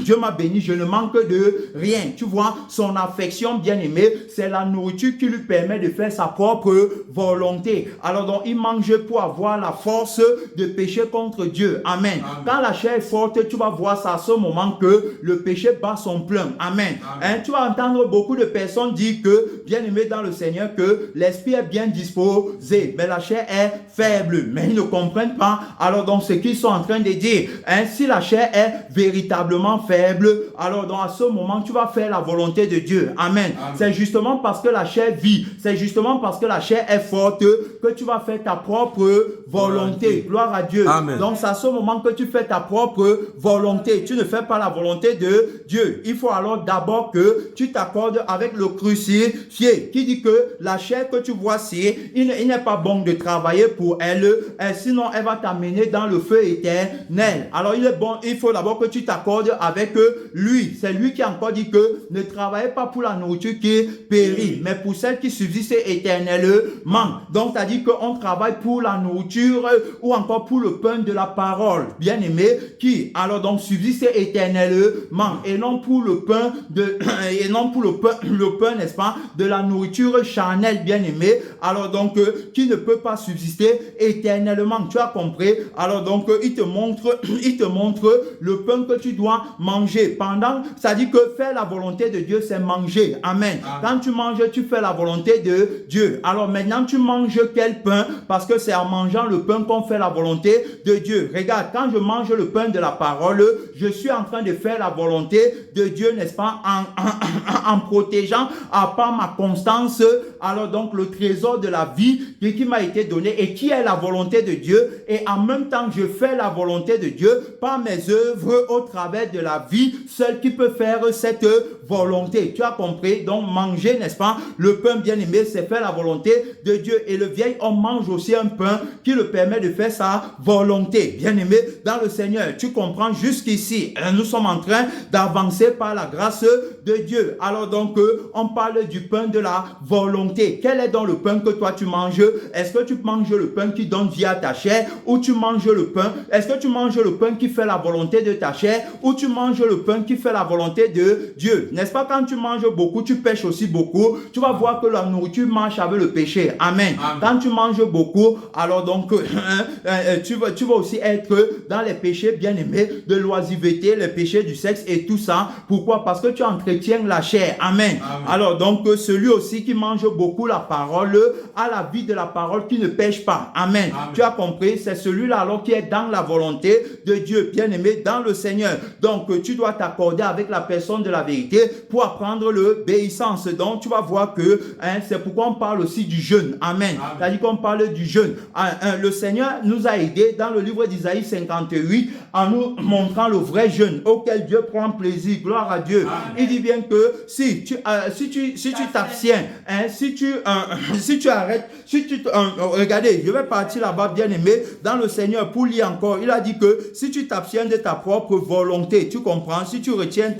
Dieu m'a béni, je ne manque de rien. Tu vois, son affection bien-aimée, c'est la nourriture qui lui permet de faire sa propre volonté. Alors donc, il mange pour avoir la force de pécher contre Dieu. Amen. Quand la chair est forte, tu vas voir ça à ce moment que le péché bat son plein. Amen. Tu vas entendre beaucoup de personnes dire que, bien-aimé dans le Seigneur, que l'esprit est bien disposé, mais la chair est faible. Mais ils ne comprennent pas. Alors donc, ce qu'ils sont en train de dire, si la chair est véritablement faible, alors donc à ce moment, tu vas faire la volonté de Dieu. Amen. C'est justement parce que la chair vit, c'est justement parce que la chair est forte que tu vas faire ta propre volonté. Gloire à Dieu. Amen. Donc c'est à ce moment que tu fais ta propre volonté. Tu ne fais pas la volonté de Dieu. Il faut alors d'abord que tu t'accordes avec le crucifié qui dit que la chair que tu vois ici, il n'est pas bon de travailler pour elle, sinon elle va t'amener dans le feu éternel. Alors il faut d'abord que tu t'accordes avec lui. C'est lui qui a encore dit que ne travaillez pas pour la nourriture qui périt, mais pour celle qui subsiste éternellement. Donc, ça dit qu'on travaille pour la nourriture ou encore pour le pain de la parole, bien aimé, qui alors donc subsiste éternellement et non pour le pain le pain, n'est-ce pas, de la nourriture charnelle, bien aimé, alors donc qui ne peut pas subsister éternellement. Tu as compris? Alors donc il te montre le pain que tu dois manger pendant. Ça dit que faire la volonté de Dieu, c'est manger. Amen. Quand tu manges, tu fais la volonté de Dieu. Alors maintenant, tu manges quel pain? Parce que c'est en mangeant le pain qu'on fait la volonté de Dieu. Regarde, quand je mange le pain de la parole, je suis en train de faire la volonté de Dieu, n'est-ce pas, en protégeant par ma constance, alors donc le trésor de la vie qui m'a été donné et qui est la volonté de Dieu. Et en même temps, je fais la volonté de Dieu par mes œuvres au travers de la vie, seul qui peut faire cette volonté. Tu as compris? Donc manger, n'est-ce pas, le pain bien-aimé, c'est faire la volonté de Dieu. Et le vieil homme mange aussi un pain qui le permet de faire sa volonté. Bien-aimé dans le Seigneur, tu comprends? Jusqu'ici, nous sommes en train d'avancer par la grâce de Dieu. Alors donc, on parle du pain de la volonté. Quel est donc le pain que toi tu manges? Est-ce que tu manges le pain qui donne vie à ta chair ou tu manges le pain? Est-ce que tu manges le pain qui fait la volonté de ta chair ou tu manges le pain qui fait la volonté de Dieu? N'est-ce pas, quand tu manges beaucoup, tu pêches aussi beaucoup. Tu vas voir que la nourriture marche avec le péché. Amen. Quand tu manges beaucoup, alors donc tu vas aussi être dans les péchés bien-aimés de l'oisiveté, les péchés du sexe et tout ça. Pourquoi? Parce que tu entretiens la chair. Amen. Alors donc celui aussi qui mange beaucoup la parole a la vie de la parole qui ne pêche pas. Amen. Tu as compris? C'est celui-là alors qui est dans la volonté de Dieu, bien-aimé dans le Seigneur. Donc tu dois t'accorder avec la personne de la vérité pour apprendre l'obéissance. Donc tu vas voir que c'est pourquoi on parle aussi du jeûne. Amen. C'est-à-dire qu'on parle du jeûne. Le Seigneur nous a aidés dans le livre d'Isaïe 58 en nous montrant le vrai jeûne auquel Dieu prend plaisir. Gloire à Dieu. Amen. Il dit bien que si tu t'abstiens, si tu arrêtes, regardez, je vais partir là-bas, bien-aimé dans le Seigneur, pour lire encore. Il a dit que si tu t'abstiens de ta propre volonté, tu comprends, si tu retiens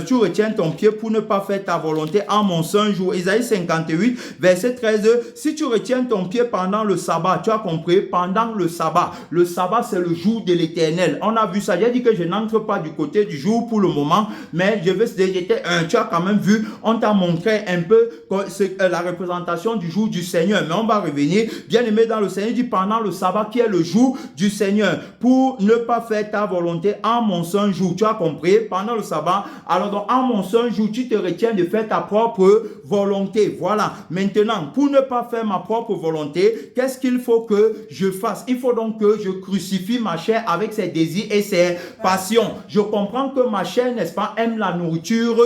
tu retiens ton pied pour ne pas faire ta volonté en mon saint jour. Isaïe 58, verset 13. Si tu retiens ton pied pendant le sabbat, tu as compris, pendant le sabbat. Le sabbat, c'est le jour de l'Éternel. On a vu ça. J'ai dit que je n'entre pas du côté du jour pour le moment, mais tu as quand même vu, on t'a montré un peu la représentation du jour du Seigneur. Mais on va revenir. Bien-aimé dans le Seigneur, dit pendant le sabbat qui est le jour du Seigneur, pour ne pas faire ta volonté en mon saint jour. Tu as compris? Pendant le sabbat, alors donc en mon saint jour, tu te retiens de faire ta propre volonté. Voilà. Maintenant, pour ne pas faire ma propre volonté, qu'est-ce qu'il faut que je fasse? Il faut donc que je crucifie ma chair avec ses désirs et ses passions. Je comprends que ma chair, n'est-ce pas, aime la nourriture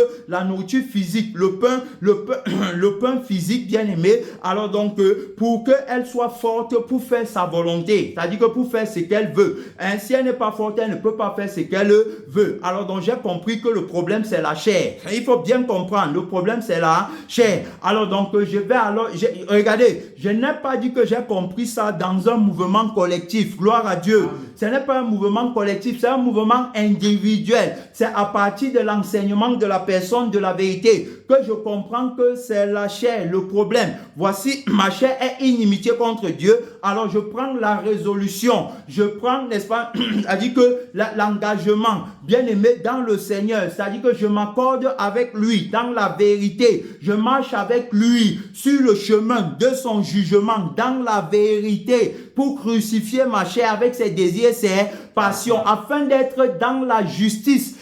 physique, le pain physique, bien aimé. Alors donc, pour qu'elle soit forte pour faire sa volonté, c'est-à-dire que pour faire ce qu'elle veut. Hein, si elle n'est pas forte, elle ne peut pas faire ce qu'elle veut. Alors donc, j'ai compris que le problème, c'est la chair. Il faut bien comprendre, le problème, c'est la chair. Alors donc, regardez, je n'ai pas dit que j'ai compris ça dans un mouvement collectif. Gloire à Dieu. Ce n'est pas un mouvement collectif, c'est un mouvement individuel. C'est à partir de l'enseignement de la personne de la vérité que je comprends que c'est la chair, le problème. Voici, ma chair est inimitié contre Dieu. Alors je prends la résolution. Je prends, n'est-ce pas, c'est-à-dire que l'engagement, bien aimé dans le Seigneur, c'est-à-dire que je m'accorde avec lui dans la vérité. Je marche avec lui sur le chemin de son jugement dans la vérité pour crucifier ma chair avec ses désirs et ses passions afin d'être dans la justice.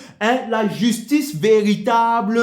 La justice véritable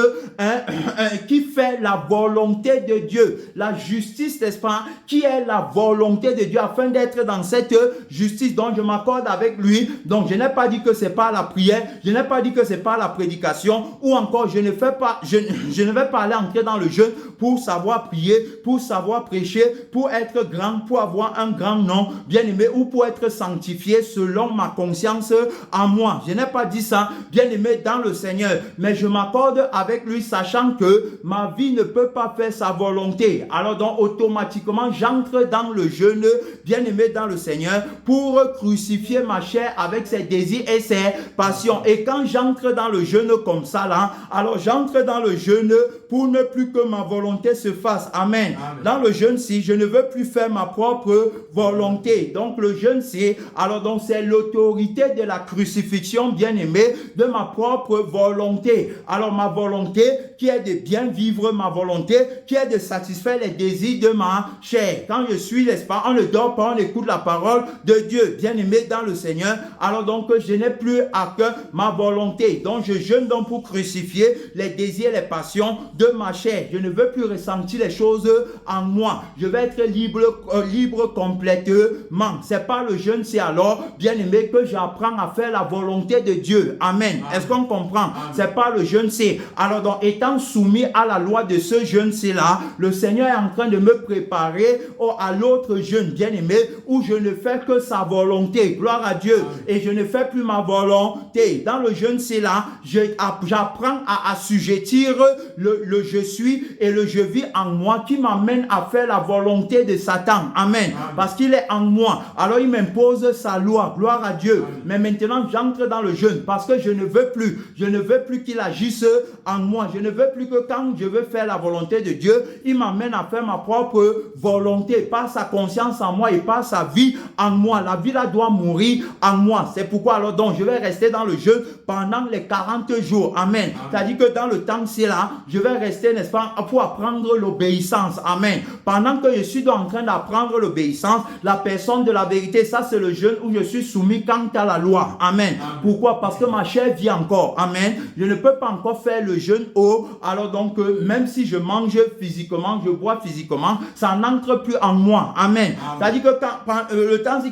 qui fait la volonté de Dieu. La justice, n'est-ce pas, qui est la volonté de Dieu afin d'être dans cette justice dont je m'accorde avec lui. Donc, je n'ai pas dit que c'est pas la prière, je n'ai pas dit que c'est pas la prédication ou encore je ne vais pas aller entrer dans le jeûne pour savoir prier, pour savoir prêcher, pour être grand, pour avoir un grand nom, bien aimé, ou pour être sanctifié selon ma conscience en moi. Je n'ai pas dit ça, bien aimé, dans le Seigneur, mais je m'accorde avec lui sachant que ma vie ne peut pas faire sa volonté. Alors donc automatiquement j'entre dans le jeûne, bien aimé dans le Seigneur, pour crucifier ma chair avec ses désirs et ses passions. Et quand j'entre dans le jeûne comme ça là, alors j'entre dans le jeûne pour ne plus que ma volonté se fasse. Amen. Dans le jeûne-ci, je ne veux plus faire ma propre volonté. Donc le jeûne-ci, alors donc c'est l'autorité de la crucifixion, bien aimé, de ma propre volonté. Alors ma volonté qui est de bien vivre, ma volonté qui est de satisfaire les désirs de ma chair. Quand je suis, n'est-ce pas, on ne dort pas, on écoute la parole de Dieu, bien aimé dans le Seigneur. Alors donc je n'ai plus à cœur ma volonté. Donc je jeûne donc pour crucifier les désirs, les passions de ma chair. Je ne veux plus ressentir les choses en moi. Je vais être libre complètement. C'est pas le jeûne, c'est alors, bien aimé, que j'apprends à faire la volonté de Dieu. Amen. Est-ce qu'on comprend? C'est pas le jeûne, c'est alors donc étant soumis à la loi de ce jeûne, c'est là, le Seigneur est en train de me préparer à l'autre jeûne, bien aimé, où je ne fais que sa volonté. Gloire à Dieu. Et je ne fais plus ma volonté. Dans le jeûne, c'est là, j'apprends à assujettir le je suis et le je vis en moi qui m'amène à faire la volonté de Satan. Amen. Parce qu'il est en moi. Alors il m'impose sa loi. Gloire à Dieu. Mais maintenant, j'entre dans le jeûne parce que je ne veux plus qu'il agisse en moi. Je ne veux plus que quand je veux faire la volonté de Dieu, il m'amène à faire ma propre volonté par sa conscience en moi et par sa vie en moi. La vie là doit mourir en moi. C'est pourquoi alors donc je vais rester dans le jeûne pendant les 40 jours. Amen. C'est-à-dire que dans le temps c'est là, je vais rester, n'est-ce pas, pour apprendre l'obéissance. Amen. Pendant que je suis en train d'apprendre l'obéissance, la personne de la vérité, ça c'est le jeûne où je suis soumis quant à la loi. Amen. Pourquoi? Parce que ma chair vit encore. Amen. Je ne peux pas encore faire le jeûne haut. Alors donc, même si je mange physiquement, je bois physiquement, ça n'entre plus en moi. Amen. C'est-à-dire que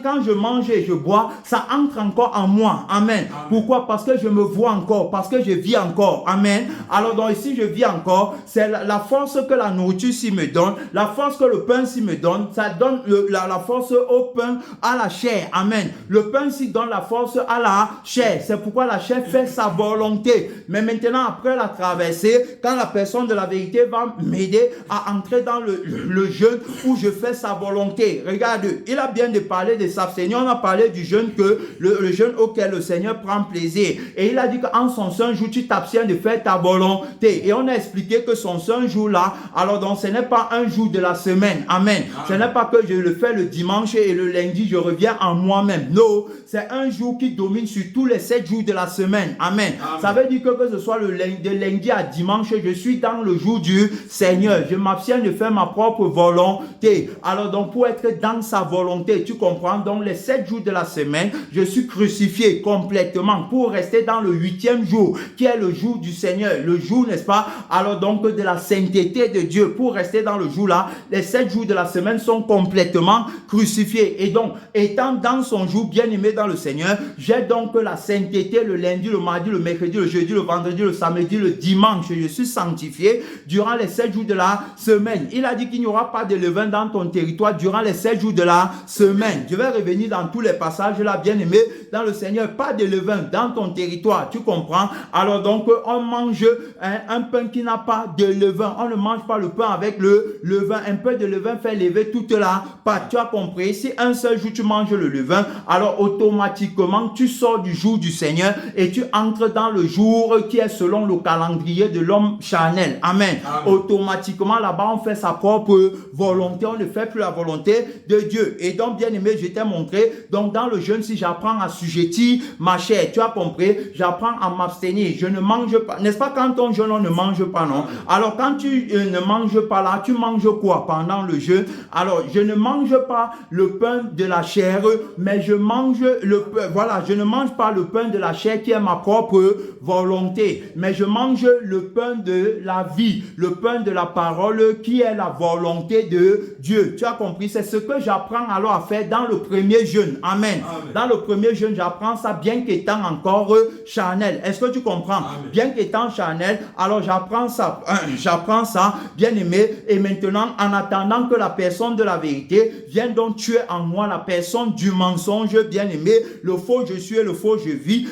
quand je mange et je bois, ça entre encore en moi. Amen. Pourquoi? Parce que je me vois encore, parce que je vis encore. Amen. Alors donc, ici, je vis encore, c'est la force que la nourriture s'y me donne, la force que le pain s'y me donne, ça donne la force au pain, à la chair. Amen. Le pain s'y donne la force à la chair. C'est pourquoi la chair fait sa volonté. Mais maintenant, après la traversée, quand la personne de la vérité va m'aider à entrer dans le jeûne où je fais sa volonté. Regarde, il a bien de parler de s'abstenir. On a parlé du jeûne que le jeûne auquel le Seigneur prend plaisir. Et il a dit qu'en son saint jour, tu t'abstiens de faire ta volonté. Et on a expliqué que son saint jour là, alors donc ce n'est pas un jour de la semaine. Amen. Ce n'est pas que je le fais le dimanche et le lundi, je reviens en moi-même. Non, c'est un jour qui domine sur tous les 7 jours de la semaine. Amen. Ça veut dire que ce soit de lundi à dimanche, je suis dans le jour du Seigneur. Je m'abstiens de faire ma propre volonté. Alors donc pour être dans sa volonté, tu comprends, donc les 7 jours de la semaine, je suis crucifié complètement pour rester dans le 8e jour, qui est le jour du Seigneur, le jour, n'est-ce pas, alors donc de la sainteté de Dieu. Pour rester dans le jour là, les 7 jours de la semaine sont complètement crucifiés. Et donc, étant dans son jour bien-aimé dans le Seigneur, j'ai donc la sainteté le lundi, le mardi, le mercredi, le jeudi, le vendredi, le samedi, le dimanche. Je suis sanctifié durant les 7 jours de la semaine. Il a dit qu'il n'y aura pas de levain dans ton territoire durant les 7 jours de la semaine. Je vais revenir dans tous les passages là, bien-aimé dans le Seigneur. Pas de levain dans ton territoire, tu comprends? Alors donc, on mange un pain qui n'a pas de levain. On ne mange pas le pain avec le levain. Un peu de levain fait lever toute la pâte. Tu as compris? Si un seul jour tu manges le levain, alors automatiquement tu sors du jour du Seigneur et tu entres dans le jour qui est selon le calendrier de l'homme charnel. Amen. Automatiquement là-bas on fait sa propre volonté. On ne fait plus la volonté de Dieu. Et donc bien aimé, je t'ai montré, donc dans le jeûne, si j'apprends à assujettir ma chair, tu as compris, j'apprends à m'abstenir. Je ne mange pas. N'est-ce pas quand on jeûne, on ne mange pas, non? Alors quand tu ne manges pas là, tu manges quoi pendant le jeûne? Alors je ne mange pas le pain de la chair, mais je mange le pain. Voilà, je ne mange pas le pain de la chair qui est ma propre volonté, mais je mange le pain de la vie, le pain de la parole qui est la volonté de Dieu. Tu as compris? C'est ce que j'apprends alors à faire dans le premier jeûne. Amen. Dans le premier jeûne, j'apprends ça bien qu'étant encore charnel. Est-ce que tu comprends? Amen. Bien qu'étant charnel, alors j'apprends ça, bien aimé. Et maintenant, en attendant que la personne de la vérité vienne donc tuer en moi la personne du mensonge, bien aimé, le faux je suis et le faux je vis,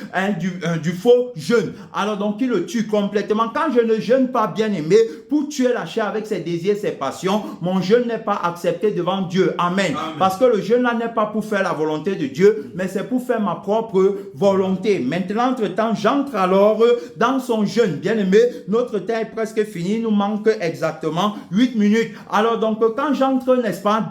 du faux jeûne. Alors donc il le tue complètement. Quand je ne jeûne pas, bien aimé, pour tuer la chair avec ses désirs, ses passions, mon jeûne n'est pas accepté devant Dieu. Amen. Parce que le jeûne là n'est pas pour faire la volonté de Dieu, mais c'est pour faire ma propre volonté. Maintenant, entre-temps, j'entre alors dans son jeûne. Bien aimé, notre temps est presque fini. Il nous manque exactement 8 minutes. Alors donc, quand j'entre, n'est-ce pas,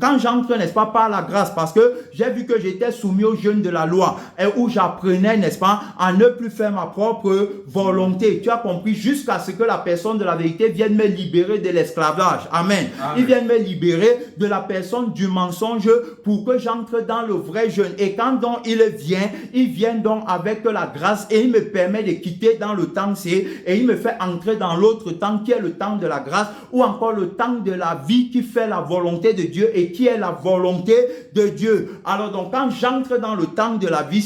quand j'entre, n'est-ce pas, par la grâce, parce que j'ai vu que j'étais soumis au jeûne de la loi, et où j'apprenais, n'est-ce pas, à ne plus faire ma propre volonté. Tu as compris? Jusqu'à ce que la personne de la vérité vienne me libérer de l'esclavage. Amen. Il vient me libérer de la personne du mensonge pour que j'entre dans le vrai jeûne. Et quand donc il vient donc avec la grâce et il me permet de quitter dans le temps-ci et il me fait entrer dans l'autre temps qui est le temps de la grâce ou encore le temps de la vie qui fait la volonté de Dieu et qui est la volonté de Dieu. Alors donc quand j'entre dans le temps de la vie,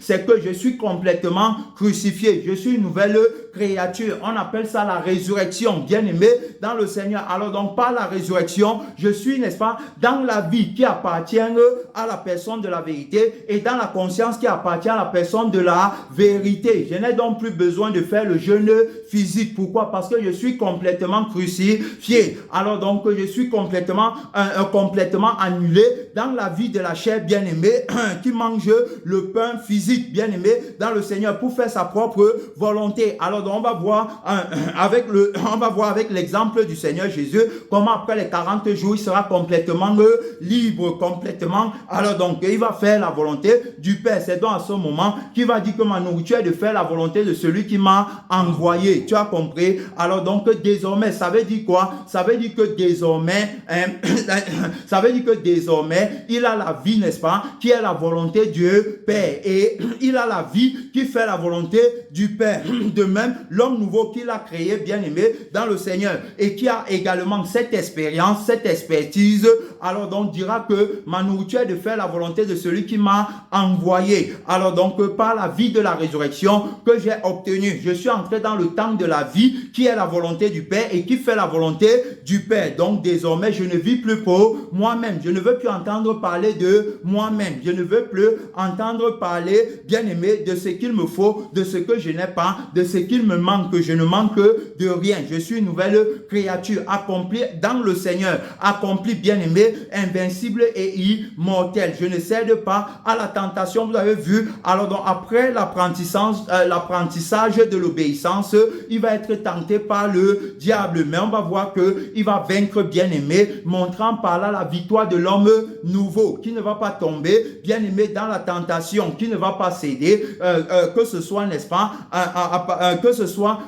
c'est que je suis complètement crucifié. Je suis une nouvelle créature. On appelle ça la résurrection, bien aimé dans le Seigneur. Alors donc par la résurrection, je suis, n'est-ce pas, dans la vie qui appartient à la personne de la vérité et dans la conscience qui appartient à la personne de la vérité. Je n'ai donc plus besoin de faire le jeûne physique. Pourquoi? Parce que je suis complètement crucifié. Alors donc je suis complètement annulé dans la vie de la chair, bien aimé, qui mange le pain physique, bien aimé dans le Seigneur, pour faire sa propre volonté. Alors donc on va voir avec l'exemple du Seigneur Jésus comment après les 40 jours il sera complètement libre, complètement. Alors donc il va faire la volonté du Père. C'est donc à ce moment qu'il va dire que ma nourriture est de faire la volonté de celui qui m'a envoyé. Tu as compris? Alors donc désormais, ça veut dire quoi? Ça veut dire que désormais il a la vie, n'est-ce pas, qui est la volonté du Père, et il a la vie qui fait la volonté du Père. De même, l'homme nouveau qu'il a créé, bien aimé dans le Seigneur, et qui a également cette expérience, cette expertise alors donc dira que ma nourriture est de faire la volonté de celui qui m'a envoyé. Alors donc par la vie de la résurrection que j'ai obtenue, je suis entré dans le temps de la vie qui est la volonté du Père et qui fait la volonté du Père. Donc désormais je ne vis plus pour moi-même. Je ne veux plus entendre parler de moi-même. Je ne veux plus entendre parler, bien-aimé, de ce qu'il me faut, de ce que je n'ai pas, de ce qu'il me manque. Je ne manque de rien. Je suis une nouvelle créature accomplie dans le Seigneur, accomplie, bien-aimé, invincible et immortel. Je ne cède pas à la tentation. Vous avez vu, alors donc après l'apprentissage de l'obéissance, il va être tenté par le diable, mais on va voir que il va vaincre, bien-aimé, montrant par là la victoire de l'homme nouveau, qui ne va pas tomber, bien-aimé, dans la tentation, qui ne va pas céder, que ce soit, n'est-ce pas, que ce soit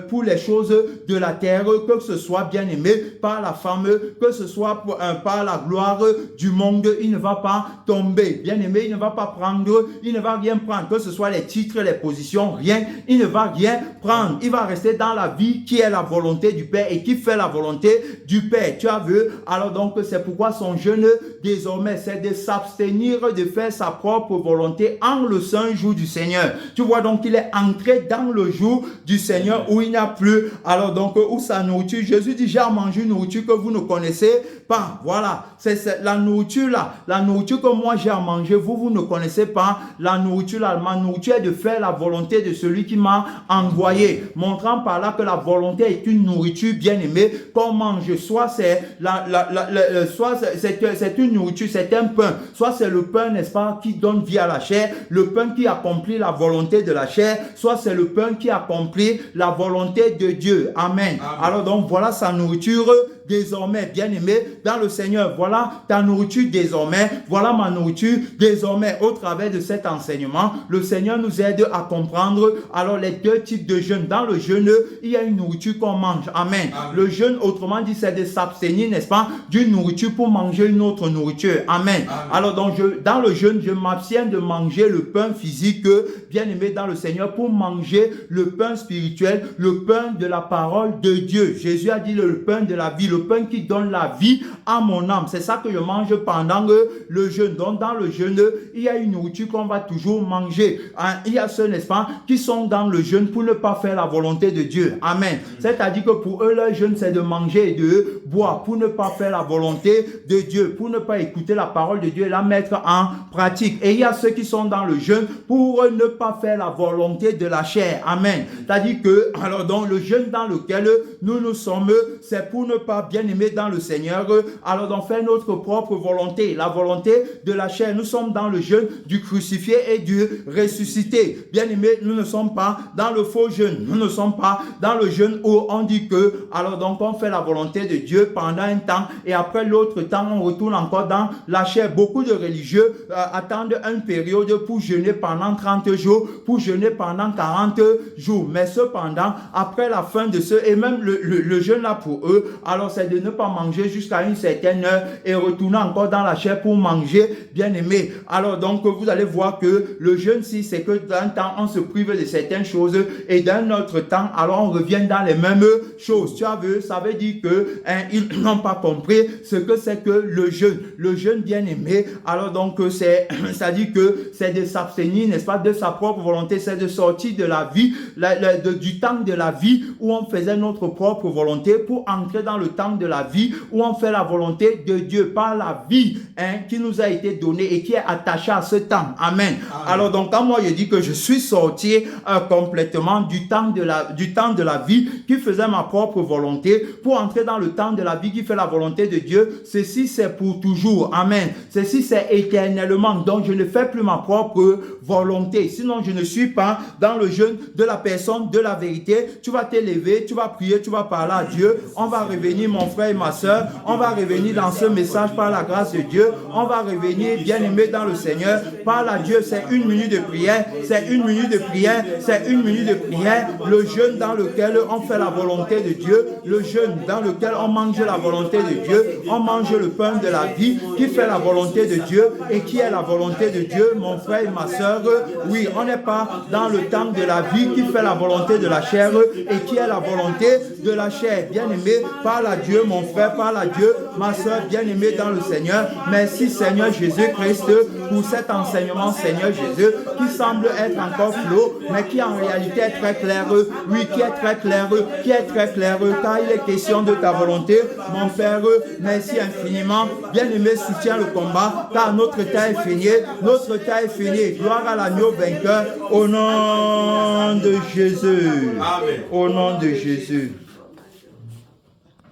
pour les choses de la terre, que ce soit, bien-aimé, par la femme, que ce soit par la gloire du monde, il ne va pas tomber, bien-aimé, il ne va pas prendre, il ne va rien prendre, que ce soit les titres, les positions, rien, il ne va rien prendre, il va rester dans la vie qui est la volonté du Père et qui fait la volonté du Père. Tu as vu? Alors donc c'est pourquoi son jeûne désormais c'est de s'abstenir de faire sa propre volonté en le saint jour du Seigneur. Tu vois, donc il est entré dans le jour du Seigneur où il n'y a plus, alors donc où sa nourriture, Jésus dit, j'ai mangé une nourriture que vous ne connaissez pas. Voilà, c'est la nourriture là, la nourriture que moi j'ai à manger, vous ne connaissez pas. La nourriture là, ma nourriture est de faire la volonté de celui qui m'a envoyé, montrant par là que la volonté est une nourriture, bien aimée, qu'on mange. Soit c'est c'est une nourriture, c'est un pain, soit c'est le pain, n'est-ce pas, qui donne vie à la chair, le pain qui accomplit la volonté de la chair, soit c'est le pain qui accomplit la volonté de Dieu. Amen. Alors donc voilà sa nourriture désormais, bien-aimé, dans le Seigneur. Voilà ta nourriture désormais, voilà ma nourriture désormais. Au travers de cet enseignement, le Seigneur nous aide à comprendre alors les deux types de jeûne. Dans le jeûne, il y a une nourriture qu'on mange. Amen. Le jeûne, autrement dit, c'est de s'abstenir, n'est-ce pas, d'une nourriture pour manger une autre nourriture. Amen. Alors donc, dans le jeûne, je m'abstiens de manger le pain physique, bien-aimé dans le Seigneur, pour manger le pain spirituel, le pain de la parole de Dieu. Jésus a dit le pain de la vie, le pain qui donne la vie à mon âme. C'est ça que je mange pendant le jeûne. Donc dans le jeûne, il y a une nourriture qu'on va toujours manger. Il y a ceux, n'est-ce pas, qui sont dans le jeûne pour ne pas faire la volonté de Dieu. Amen. C'est-à-dire que pour eux, leur jeûne, c'est de manger et de boire pour ne pas faire la volonté de Dieu, pour ne pas écouter la parole de Dieu et la mettre en pratique. Et il y a ceux qui sont dans le jeûne pour ne pas faire la volonté de la chair. Amen. C'est-à-dire que, alors donc, le jeûne dans lequel nous sommes, c'est pour ne pas, bien aimer dans le Seigneur, alors donc faire notre propre volonté, la volonté de la chair. Nous sommes dans le jeûne du crucifié et du ressuscité. Bien aimé, nous ne sommes pas dans le faux jeûne. Nous ne sommes pas dans le jeûne où on dit que, alors donc on fait la volonté de Dieu pendant un temps et après l'autre temps, on retourne encore dans la chair. Beaucoup de religieux attendent une période pour jeûner pendant 30 jours, pour jeûner pendant 40 jours. Mais cependant, après la fin de ce, et même le jeûne là pour eux, alors c'est de ne pas manger jusqu'à une certaine heure et retourner encore dans la chair pour manger, bien aimé. Alors donc, vous allez voir que le jeûne, si c'est que d'un temps, on se prive de certaines choses et d'un autre temps, alors on revient dans les mêmes choses. Tu as vu, ça veut dire que ils n'ont pas compris ce que c'est que le jeûne, bien aimé. Alors donc, c'est-à-dire que c'est de s'abstenir, n'est-ce pas, de sa propre volonté, c'est de sortir de la vie, du temps de la vie où on faisait notre propre volonté pour entrer dans le temps de la vie où on fait la volonté de Dieu par la vie qui nous a été donnée et qui est attachée à ce temps. Amen. Alors donc, quand moi je dis que je suis sorti complètement du temps de la vie qui faisait ma propre volonté pour entrer dans le temps de la vie qui fait la volonté de Dieu, ceci c'est pour toujours. Amen. Ceci c'est éternellement. Donc je ne fais plus ma propre volonté. Sinon je ne suis pas dans le jeûne de la personne de la vérité. Tu vas t'élever, tu vas prier, tu vas parler à Dieu. On va revenir, mon frère et ma soeur. On va revenir dans ce message par la grâce de Dieu. On va revenir bien aimé dans le Seigneur. Parle à Dieu, c'est une minute de prière. C'est une minute de prière. C'est une minute de prière. Le jeûne dans lequel on fait la volonté de Dieu. Le jeûne dans lequel on mange la volonté de Dieu. On mange le pain de la vie qui fait la volonté de Dieu et qui est la volonté de Dieu, mon frère et ma soeur. Oui, on n'est pas dans le temps de la vie qui fait la volonté de la chair et qui est la volonté de la chair. Bien aimé, parle à Dieu, mon frère, parle à Dieu, ma soeur bien-aimée dans le Seigneur. Merci Seigneur Jésus-Christ pour cet enseignement, Seigneur Jésus, qui semble être encore flou, mais qui en réalité est très clair. Oui, qui est très clair, car il est question de ta volonté. Mon Père, merci infiniment. Bien-aimé, soutiens le combat, car notre temps est fini. Notre temps est fini. Gloire à l'agneau vainqueur, au nom de Jésus. Amen. Au nom de Jésus.